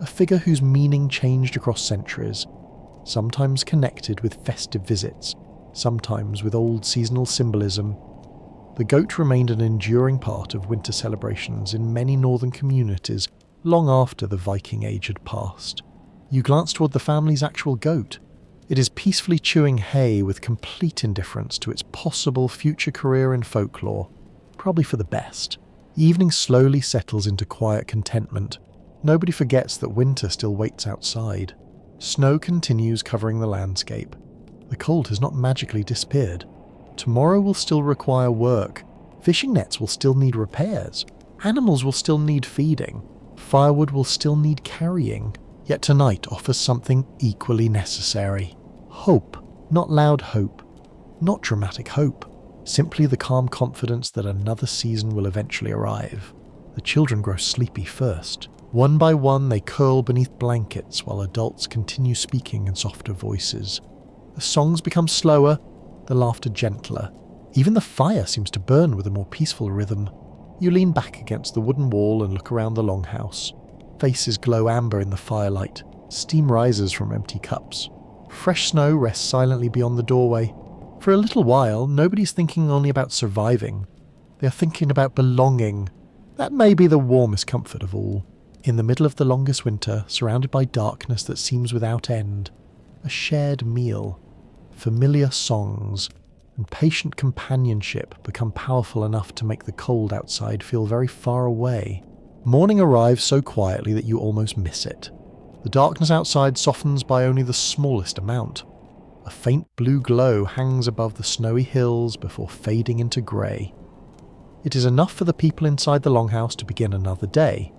a figure whose meaning changed across centuries, sometimes connected with festive visits, sometimes with old seasonal symbolism. The goat remained an enduring part of winter celebrations in many northern communities long after the Viking Age had passed. You glance toward the family's actual goat. It is peacefully chewing hay with complete indifference to its possible future career in folklore, probably for the best. The evening slowly settles into quiet contentment. Nobody forgets that winter still waits outside. Snow continues covering the landscape. The cold has not magically disappeared. Tomorrow will still require work. Fishing nets will still need repairs. Animals will still need feeding. Firewood will still need carrying. Yet tonight offers something equally necessary. Hope. Not loud hope. Not dramatic hope. Simply the calm confidence that another season will eventually arrive. The children grow sleepy first. One by one they curl beneath blankets while adults continue speaking in softer voices. The songs become slower, the laughter gentler. Even the fire seems to burn with a more peaceful rhythm. You lean back against the wooden wall and look around the longhouse. Faces glow amber in the firelight. Steam rises from empty cups. Fresh snow rests silently beyond the doorway. For a little while, nobody's thinking only about surviving. They are thinking about belonging. That may be the warmest comfort of all. In the middle of the longest winter, surrounded by darkness that seems without end, a shared meal, familiar songs, and patient companionship become powerful enough to make the cold outside feel very far away. Morning arrives so quietly that you almost miss it. The darkness outside softens by only the smallest amount. A faint blue glow hangs above the snowy hills before fading into grey. It is enough for the people inside the longhouse to begin another day,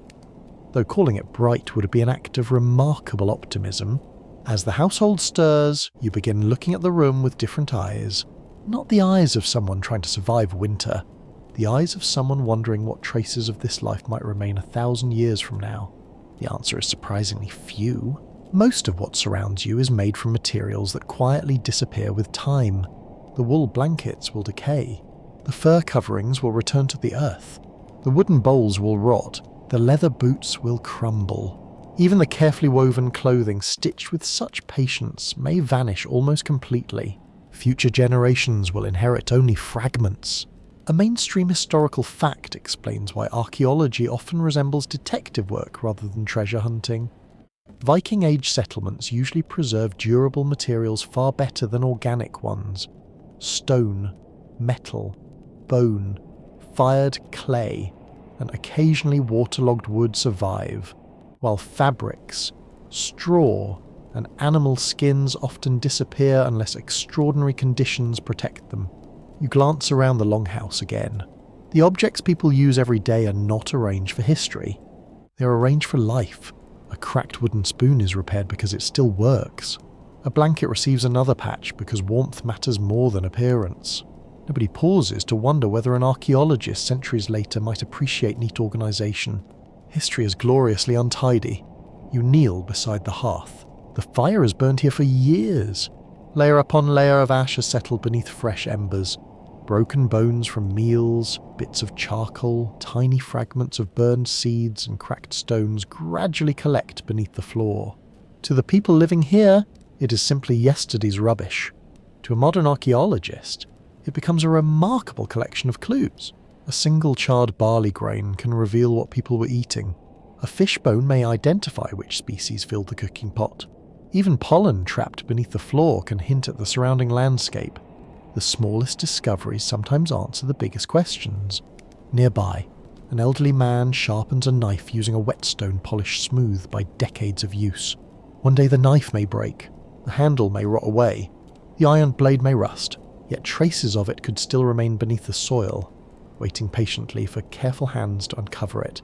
though calling it bright would be an act of remarkable optimism. As the household stirs, you begin looking at the room with different eyes. Not the eyes of someone trying to survive winter, the eyes of someone wondering what traces of this life might remain 1,000 years from now. The answer is surprisingly few. Most of what surrounds you is made from materials that quietly disappear with time. The wool blankets will decay. The fur coverings will return to the earth. The wooden bowls will rot. The leather boots will crumble. Even the carefully woven clothing stitched with such patience may vanish almost completely. Future generations will inherit only fragments. A mainstream historical fact explains why archaeology often resembles detective work rather than treasure hunting. Viking Age settlements usually preserve durable materials far better than organic ones. Stone, metal, bone, fired clay, and occasionally waterlogged wood survive, while fabrics, straw, and animal skins often disappear unless extraordinary conditions protect them. You glance around the longhouse again. The objects people use every day are not arranged for history. They are arranged for life. A cracked wooden spoon is repaired because it still works. A blanket receives another patch because warmth matters more than appearance. Nobody pauses to wonder whether an archaeologist centuries later might appreciate neat organisation. History is gloriously untidy. You kneel beside the hearth. The fire has burned here for years. Layer upon layer of ash has settled beneath fresh embers. Broken bones from meals, bits of charcoal, tiny fragments of burned seeds and cracked stones gradually collect beneath the floor. To the people living here, it is simply yesterday's rubbish. To a modern archaeologist, it becomes a remarkable collection of clues. A single charred barley grain can reveal what people were eating. A fish bone may identify which species filled the cooking pot. Even pollen trapped beneath the floor can hint at the surrounding landscape. The smallest discoveries sometimes answer the biggest questions. Nearby, an elderly man sharpens a knife using a whetstone polished smooth by decades of use. One day the knife may break, the handle may rot away, the iron blade may rust, yet traces of it could still remain beneath the soil, waiting patiently for careful hands to uncover it.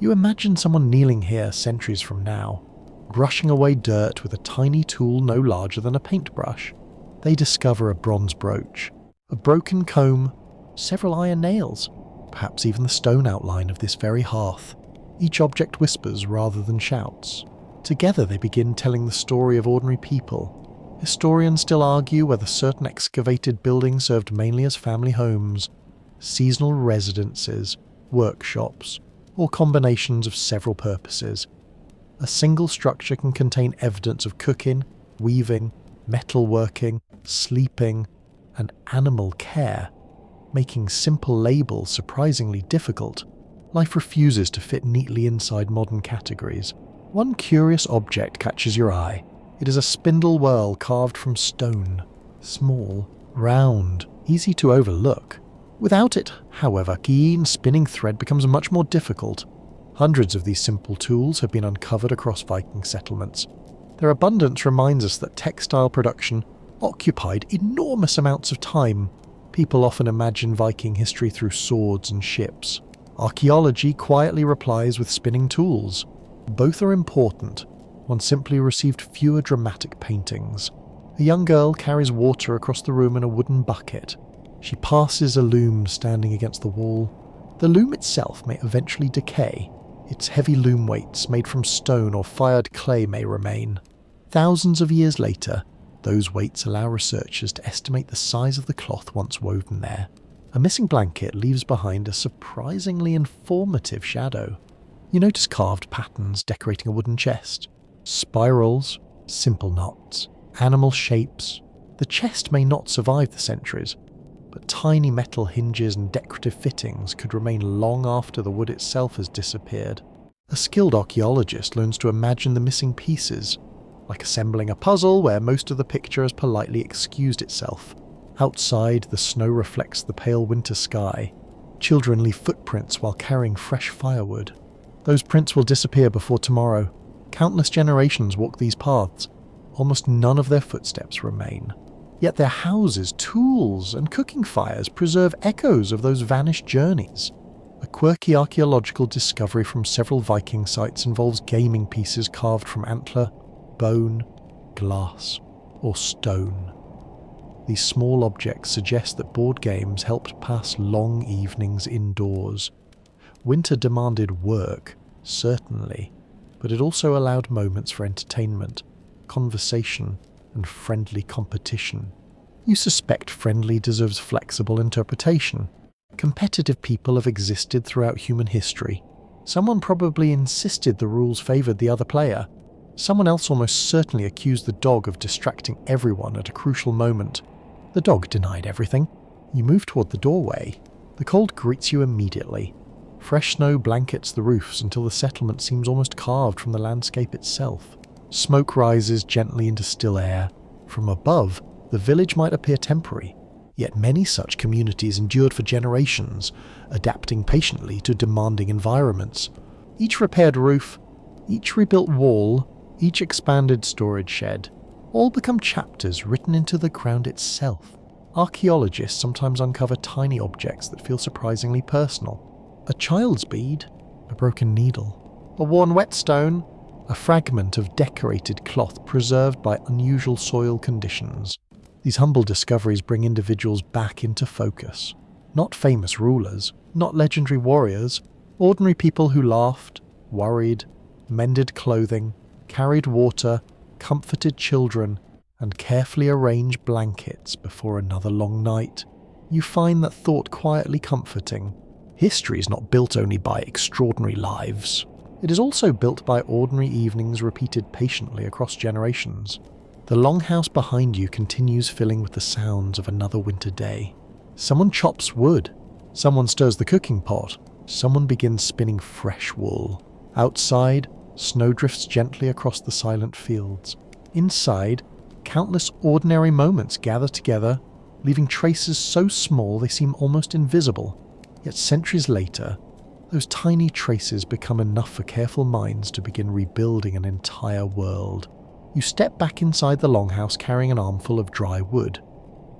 You imagine someone kneeling here centuries from now, brushing away dirt with a tiny tool no larger than a paintbrush. They discover a bronze brooch, a broken comb, several iron nails, perhaps even the stone outline of this very hearth. Each object whispers rather than shouts. Together they begin telling the story of ordinary people. Historians still argue whether certain excavated buildings served mainly as family homes, seasonal residences, workshops, or combinations of several purposes. A single structure can contain evidence of cooking, weaving, metalworking, sleeping, and animal care, making simple labels surprisingly difficult. Life refuses to fit neatly inside modern categories. One curious object catches your eye. It is a spindle whorl carved from stone. Small, round, easy to overlook. Without it, however, keen spinning thread becomes much more difficult. Hundreds of these simple tools have been uncovered across Viking settlements. Their abundance reminds us that textile production occupied enormous amounts of time. People often imagine Viking history through swords and ships. Archaeology quietly replies with spinning tools. Both are important. One simply received fewer dramatic paintings. A young girl carries water across the room in a wooden bucket. She passes a loom standing against the wall. The loom itself may eventually decay. Its heavy loom weights, made from stone or fired clay, may remain. Thousands of years later, those weights allow researchers to estimate the size of the cloth once woven there. A missing blanket leaves behind a surprisingly informative shadow. You notice carved patterns decorating a wooden chest. Spirals, simple knots, animal shapes. The chest may not survive the centuries, but tiny metal hinges and decorative fittings could remain long after the wood itself has disappeared. A skilled archaeologist learns to imagine the missing pieces, like assembling a puzzle where most of the picture has politely excused itself. Outside, the snow reflects the pale winter sky. Children leave footprints while carrying fresh firewood. Those prints will disappear before tomorrow. Countless generations walk these paths. Almost none of their footsteps remain. Yet their houses, tools, and cooking fires preserve echoes of those vanished journeys. A quirky archaeological discovery from several Viking sites involves gaming pieces carved from antler, bone, glass, or stone. These small objects suggest that board games helped pass long evenings indoors. Winter demanded work, certainly, but it also allowed moments for entertainment, conversation, and friendly competition. You suspect friendly deserves flexible interpretation. Competitive people have existed throughout human history. Someone probably insisted the rules favoured the other player. Someone else almost certainly accused the dog of distracting everyone at a crucial moment. The dog denied everything. You move toward the doorway. The cold greets you immediately. Fresh snow blankets the roofs until the settlement seems almost carved from the landscape itself. Smoke rises gently into still air. From above, the village might appear temporary, yet many such communities endured for generations, adapting patiently to demanding environments. Each repaired roof, each rebuilt wall, each expanded storage shed, all become chapters written into the ground itself. Archaeologists sometimes uncover tiny objects that feel surprisingly personal. A child's bead, a broken needle, a worn whetstone, a fragment of decorated cloth preserved by unusual soil conditions. These humble discoveries bring individuals back into focus. Not famous rulers, not legendary warriors, ordinary people who laughed, worried, mended clothing, carried water, comforted children, and carefully arranged blankets before another long night. You find that thought quietly comforting. History is not built only by extraordinary lives. It is also built by ordinary evenings repeated patiently across generations. The longhouse behind you continues filling with the sounds of another winter day. Someone chops wood. Someone stirs the cooking pot. Someone begins spinning fresh wool. Outside, snow drifts gently across the silent fields. Inside, countless ordinary moments gather together, leaving traces so small they seem almost invisible. Yet centuries later, those tiny traces become enough for careful minds to begin rebuilding an entire world. You step back inside the longhouse carrying an armful of dry wood,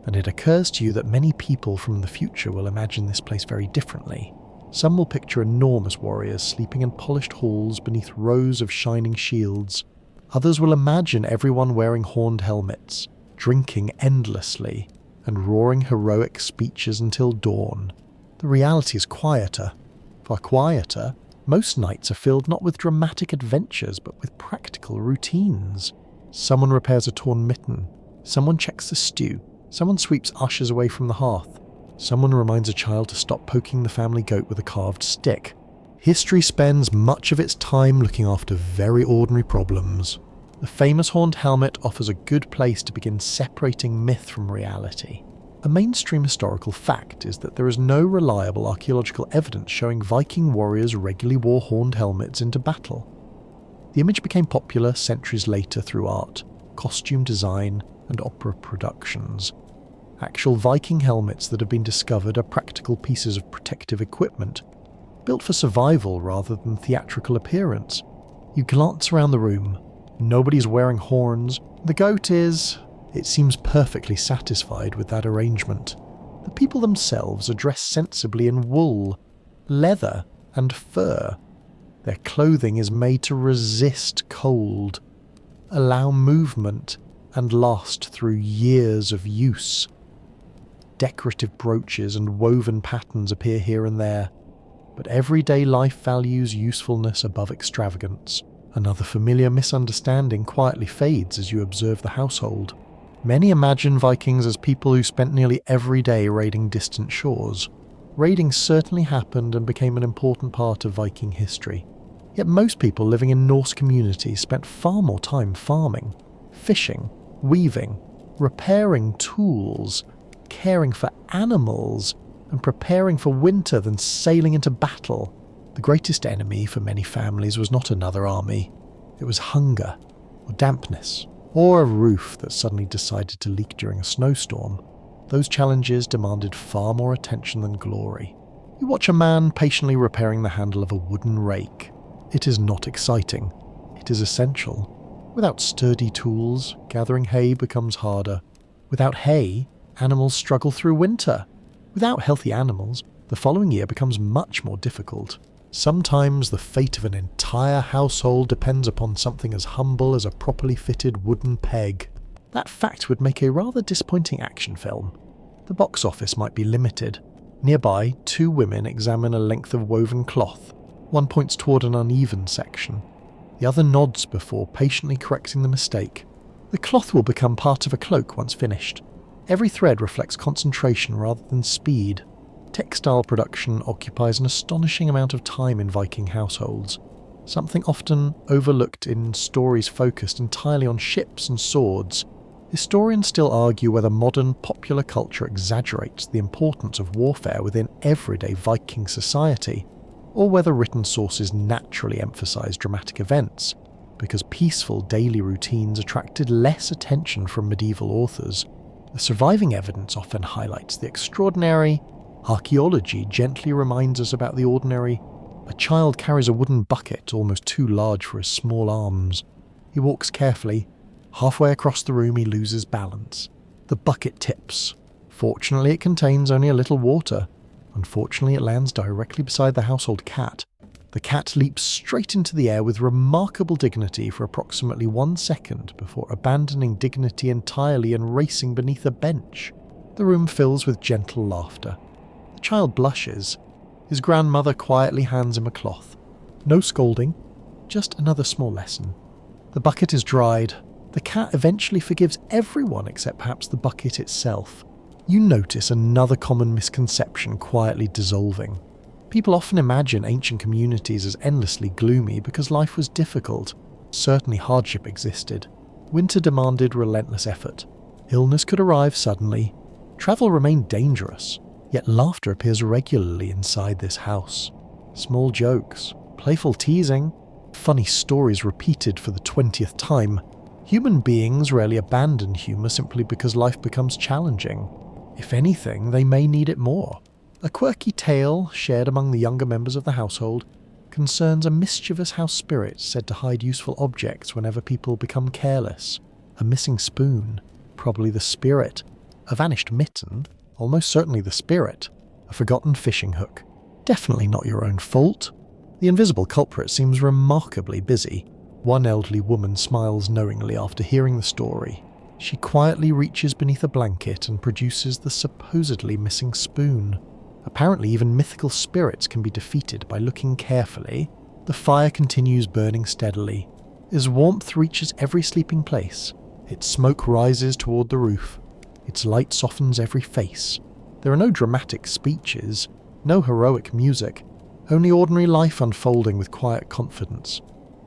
and it occurs to you that many people from the future will imagine this place very differently. Some will picture enormous warriors sleeping in polished halls beneath rows of shining shields. Others will imagine everyone wearing horned helmets, drinking endlessly, and roaring heroic speeches until dawn. The reality is quieter. Far quieter, most nights are filled not with dramatic adventures but with practical routines. Someone repairs a torn mitten, someone checks the stew, someone sweeps ashes away from the hearth, someone reminds a child to stop poking the family goat with a carved stick. History spends much of its time looking after very ordinary problems. The famous horned helmet offers a good place to begin separating myth from reality. A mainstream historical fact is that there is no reliable archaeological evidence showing Viking warriors regularly wore horned helmets into battle. The image became popular centuries later through art, costume design, and opera productions. Actual Viking helmets that have been discovered are practical pieces of protective equipment, built for survival rather than theatrical appearance. You glance around the room. Nobody's wearing horns. The goat is... It seems perfectly satisfied with that arrangement. The people themselves are dressed sensibly in wool, leather, and fur. Their clothing is made to resist cold, allow movement, and last through years of use. Decorative brooches and woven patterns appear here and there, but everyday life values usefulness above extravagance. Another familiar misunderstanding quietly fades as you observe the household. Many imagine Vikings as people who spent nearly every day raiding distant shores. Raiding certainly happened and became an important part of Viking history. Yet most people living in Norse communities spent far more time farming, fishing, weaving, repairing tools, caring for animals, and preparing for winter than sailing into battle. The greatest enemy for many families was not another army. It was hunger, or dampness, or a roof that suddenly decided to leak during a snowstorm. Those challenges demanded far more attention than glory. You watch a man patiently repairing the handle of a wooden rake. It is not exciting. It is essential. Without sturdy tools, gathering hay becomes harder. Without hay, animals struggle through winter. Without healthy animals, the following year becomes much more difficult. Sometimes the fate of an entire household depends upon something as humble as a properly fitted wooden peg. That fact would make a rather disappointing action film. The box office might be limited. Nearby, two women examine a length of woven cloth. One points toward an uneven section. The other nods before patiently correcting the mistake. The cloth will become part of a cloak once finished. Every thread reflects concentration rather than speed. Textile production occupies an astonishing amount of time in Viking households, something often overlooked in stories focused entirely on ships and swords. Historians still argue whether modern popular culture exaggerates the importance of warfare within everyday Viking society, or whether written sources naturally emphasize dramatic events, because peaceful daily routines attracted less attention from medieval authors. The surviving evidence often highlights the extraordinary. Archaeology gently reminds us about the ordinary. A child carries a wooden bucket almost too large for his small arms. He walks carefully. Halfway across the room he loses balance. The bucket tips. Fortunately it contains only a little water. Unfortunately it lands directly beside the household cat. The cat leaps straight into the air with remarkable dignity for approximately 1 second before abandoning dignity entirely and racing beneath a bench. The room fills with gentle laughter. The child blushes. His grandmother quietly hands him a cloth. No scolding, just another small lesson. The bucket is dried. The cat eventually forgives everyone except perhaps the bucket itself. You notice another common misconception quietly dissolving. People often imagine ancient communities as endlessly gloomy because life was difficult. Certainly hardship existed. Winter demanded relentless effort. Illness could arrive suddenly. Travel remained dangerous. Yet laughter appears regularly inside this house. Small jokes, playful teasing, funny stories repeated for the 20th time. Human beings rarely abandon humour simply because life becomes challenging. If anything, they may need it more. A quirky tale, shared among the younger members of the household, concerns a mischievous house spirit said to hide useful objects whenever people become careless. A missing spoon, probably the spirit. A vanished mitten, almost certainly the spirit. A forgotten fishing hook, definitely not your own fault. The invisible culprit seems remarkably busy. One elderly woman smiles knowingly after hearing the story. She quietly reaches beneath a blanket and produces the supposedly missing spoon. Apparently even mythical spirits can be defeated by looking carefully. The fire continues burning steadily. Its warmth reaches every sleeping place. Its smoke rises toward the roof. Its light softens every face. There are no dramatic speeches, no heroic music, only ordinary life unfolding with quiet confidence.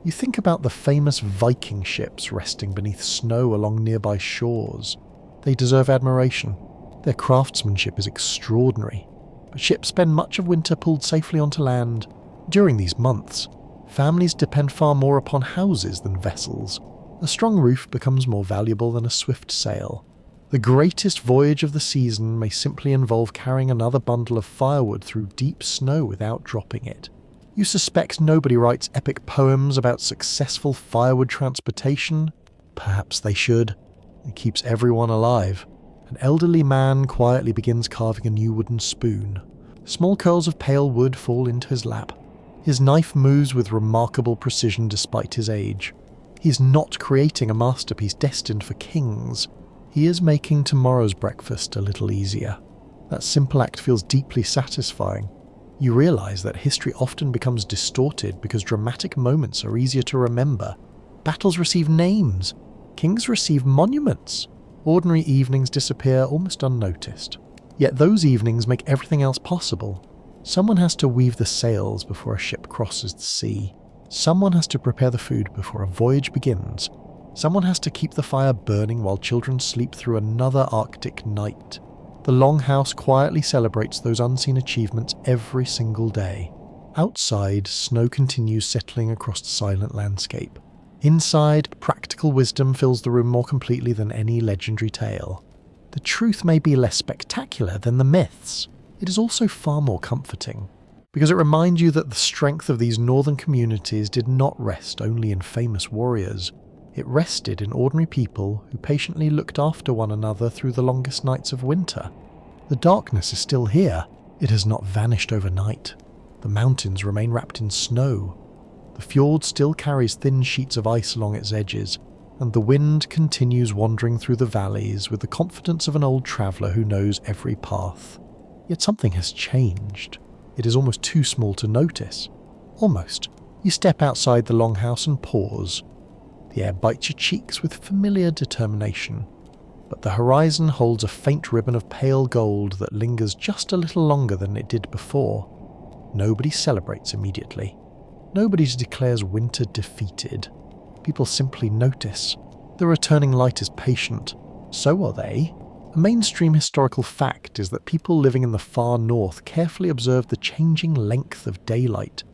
You think about the famous Viking ships resting beneath snow along nearby shores. They deserve admiration. Their craftsmanship is extraordinary. But ships spend much of winter pulled safely onto land. During these months, families depend far more upon houses than vessels. A strong roof becomes more valuable than a swift sail. The greatest voyage of the season may simply involve carrying another bundle of firewood through deep snow without dropping it. You suspect nobody writes epic poems about successful firewood transportation? Perhaps they should. It keeps everyone alive. An elderly man quietly begins carving a new wooden spoon. Small curls of pale wood fall into his lap. His knife moves with remarkable precision despite his age. He is not creating a masterpiece destined for kings. He is making tomorrow's breakfast a little easier. That simple act feels deeply satisfying. You realize that history often becomes distorted because dramatic moments are easier to remember. Battles receive names. Kings receive monuments. Ordinary evenings disappear almost unnoticed. Yet those evenings make everything else possible. Someone has to weave the sails before a ship crosses the sea. Someone has to prepare the food before a voyage begins. Someone has to keep the fire burning while children sleep through another Arctic night. The Longhouse quietly celebrates those unseen achievements every single day. Outside, snow continues settling across the silent landscape. Inside, practical wisdom fills the room more completely than any legendary tale. The truth may be less spectacular than the myths. It is also far more comforting, because it reminds you that the strength of these northern communities did not rest only in famous warriors. It rested in ordinary people who patiently looked after one another through the longest nights of winter. The darkness is still here. It has not vanished overnight. The mountains remain wrapped in snow. The fjord still carries thin sheets of ice along its edges, and the wind continues wandering through the valleys with the confidence of an old traveller who knows every path. Yet something has changed. It is almost too small to notice. Almost. You step outside the longhouse and pause. The air bites your cheeks with familiar determination, but the horizon holds a faint ribbon of pale gold that lingers just a little longer than it did before. Nobody celebrates immediately. Nobody declares winter defeated. People simply notice. The returning light is patient. So are they. A mainstream historical fact is that people living in the far north carefully observed the changing length of daylight.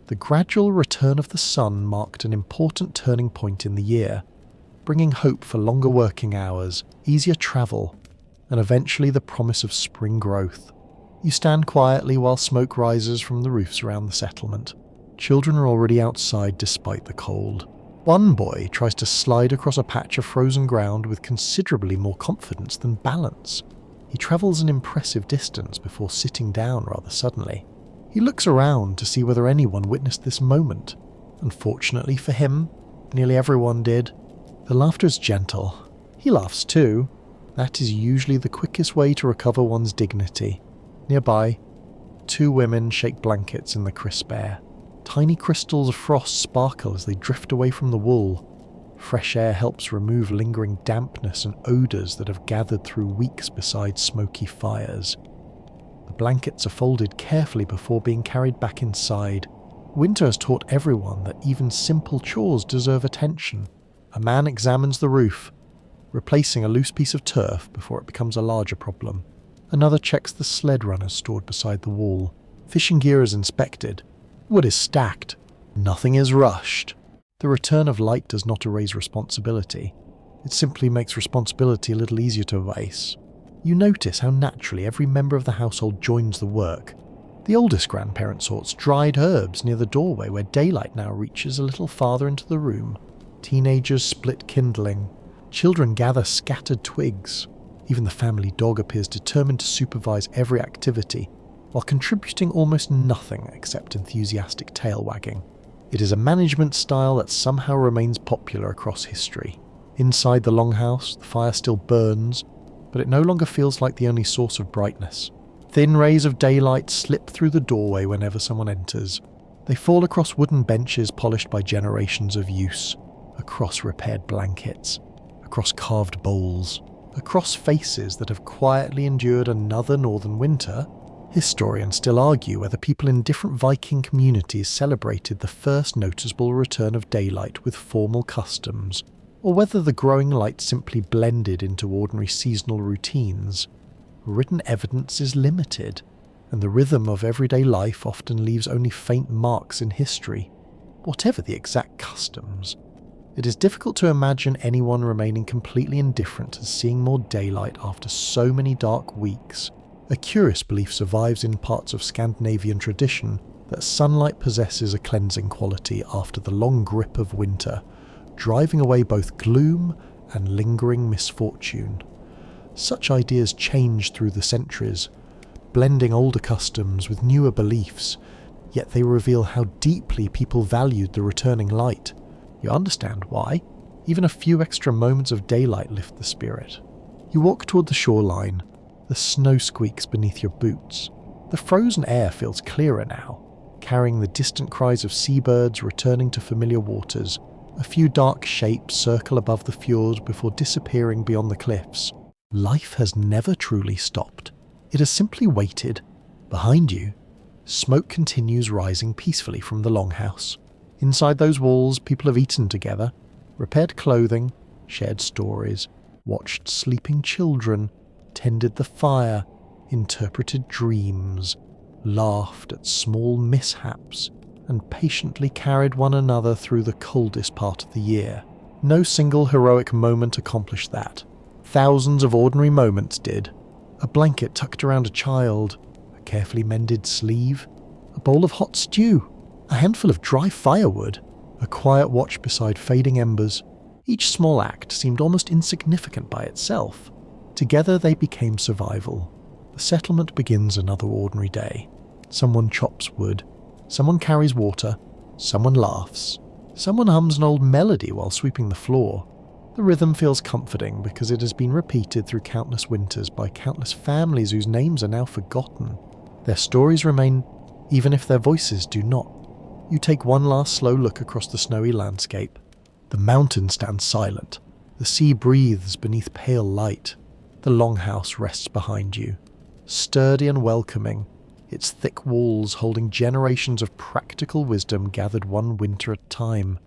The gradual return of the sun marked an important turning point in the year, bringing hope for longer working hours, easier travel, and eventually the promise of spring growth. You stand quietly while smoke rises from the roofs around the settlement. Children are already outside despite the cold. One boy tries to slide across a patch of frozen ground with considerably more confidence than balance. He travels an impressive distance before sitting down rather suddenly. He looks around to see whether anyone witnessed this moment. Unfortunately for him, nearly everyone did. The laughter is gentle. He laughs too. That is usually the quickest way to recover one's dignity. Nearby, 2 women shake blankets in the crisp air. Tiny crystals of frost sparkle as they drift away from the wool. Fresh air helps remove lingering dampness and odours that have gathered through weeks beside smoky fires. The blankets are folded carefully before being carried back inside. Winter has taught everyone that even simple chores deserve attention. A man examines the roof, replacing a loose piece of turf before it becomes a larger problem. Another checks the sled runners stored beside the wall. Fishing gear is inspected. Wood is stacked. Nothing is rushed. The return of light does not erase responsibility. It simply makes responsibility a little easier to erase. You notice how naturally every member of the household joins the work. The oldest grandparent sorts dried herbs near the doorway where daylight now reaches a little farther into the room. Teenagers split kindling. Children gather scattered twigs. Even the family dog appears determined to supervise every activity, while contributing almost nothing except enthusiastic tail wagging. It is a management style that somehow remains popular across history. Inside the longhouse, the fire still burns, but it no longer feels like the only source of brightness. Thin rays of daylight slip through the doorway whenever someone enters. They fall across wooden benches polished by generations of use, across repaired blankets, across carved bowls, across faces that have quietly endured another northern winter. Historians still argue whether people in different Viking communities celebrated the first noticeable return of daylight with formal customs, or whether the growing light simply blended into ordinary seasonal routines. Written evidence is limited, and the rhythm of everyday life often leaves only faint marks in history, whatever the exact customs. It is difficult to imagine anyone remaining completely indifferent to seeing more daylight after so many dark weeks. A curious belief survives in parts of Scandinavian tradition that sunlight possesses a cleansing quality after the long grip of winter, driving away both gloom and lingering misfortune. Such ideas change through the centuries, blending older customs with newer beliefs, yet they reveal how deeply people valued the returning light. You understand why. Even a few extra moments of daylight lift the spirit. You walk toward the shoreline. The snow squeaks beneath your boots. The frozen air feels clearer now, carrying the distant cries of seabirds returning to familiar waters. A few dark shapes circle above the fjord before disappearing beyond the cliffs. Life has never truly stopped. It has simply waited. Behind you, smoke continues rising peacefully from the longhouse. Inside those walls, people have eaten together, repaired clothing, shared stories, watched sleeping children, tended the fire, interpreted dreams. laughed at small mishaps, and patiently carried one another through the coldest part of the year. No single heroic moment accomplished that. Thousands of ordinary moments did. A blanket tucked around a child, a carefully mended sleeve, a bowl of hot stew, a handful of dry firewood, a quiet watch beside fading embers. Each small act seemed almost insignificant by itself. Together they became survival. The settlement begins another ordinary day. Someone chops wood, someone carries water, someone laughs, someone hums an old melody while sweeping the floor. The rhythm feels comforting because it has been repeated through countless winters by countless families whose names are now forgotten. Their stories remain, even if their voices do not. You take one last slow look across the snowy landscape. The mountain stands silent. The sea breathes beneath pale light. The longhouse rests behind you, sturdy and welcoming, its thick walls holding generations of practical wisdom gathered one winter at a time.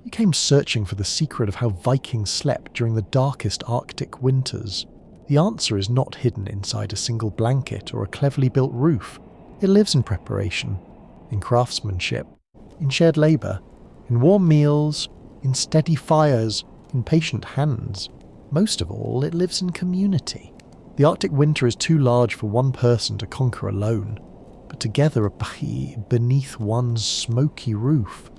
You came searching for the secret of how Vikings slept during the darkest Arctic winters. The answer is not hidden inside a single blanket or a cleverly built roof. It lives in preparation, in craftsmanship, in shared labour, in warm meals, in steady fires, in patient hands. Most of all, it lives in community. The Arctic winter is too large for one person to conquer alone, but together beneath one's smoky roof,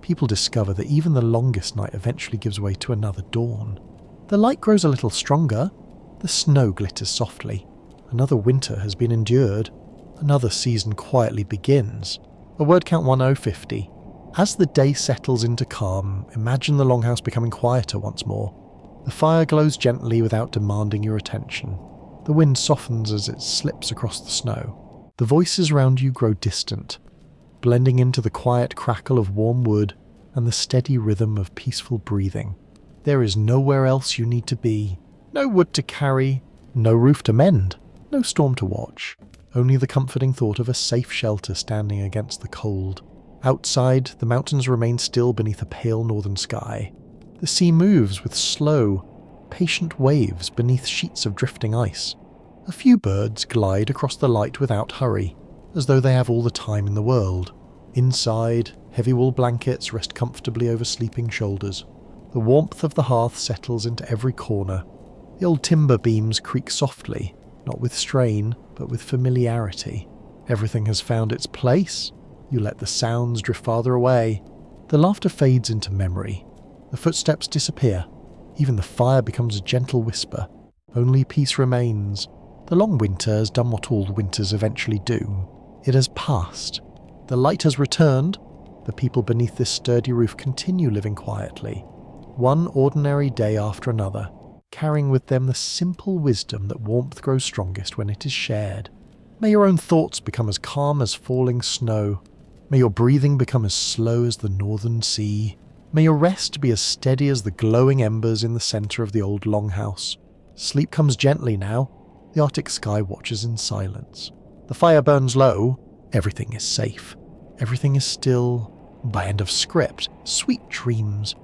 people discover that even the longest night eventually gives way to another dawn. The light grows a little stronger, the snow glitters softly. Another winter has been endured, another season quietly begins. A word count 1050. As the day settles into calm, imagine the longhouse becoming quieter once more. The fire glows gently without demanding your attention. The wind softens as it slips across the snow. The voices around you grow distant, blending into the quiet crackle of warm wood and the steady rhythm of peaceful breathing. There is nowhere else you need to be. No wood to carry, no roof to mend, no storm to watch. Only the comforting thought of a safe shelter standing against the cold. Outside, the mountains remain still beneath a pale northern sky. The sea moves with slow, patient waves beneath sheets of drifting ice. A few birds glide across the light without hurry, as though they have all the time in the world. Inside, heavy wool blankets rest comfortably over sleeping shoulders. The warmth of the hearth settles into every corner. The old timber beams creak softly, not with strain, but with familiarity. Everything has found its place. You let the sounds drift farther away. The laughter fades into memory. The footsteps disappear. Even the fire becomes a gentle whisper. Only peace remains. The long winter has done what all winters eventually do. It has passed. The light has returned. The people beneath this sturdy roof continue living quietly, one ordinary day after another, carrying with them the simple wisdom that warmth grows strongest when it is shared. May your own thoughts become as calm as falling snow. May your breathing become as slow as the northern sea. May your rest be as steady as the glowing embers in the centre of the old longhouse. Sleep comes gently now. The Arctic sky watches in silence. The fire burns low. Everything is safe. Everything is still. By end of script, sweet dreams.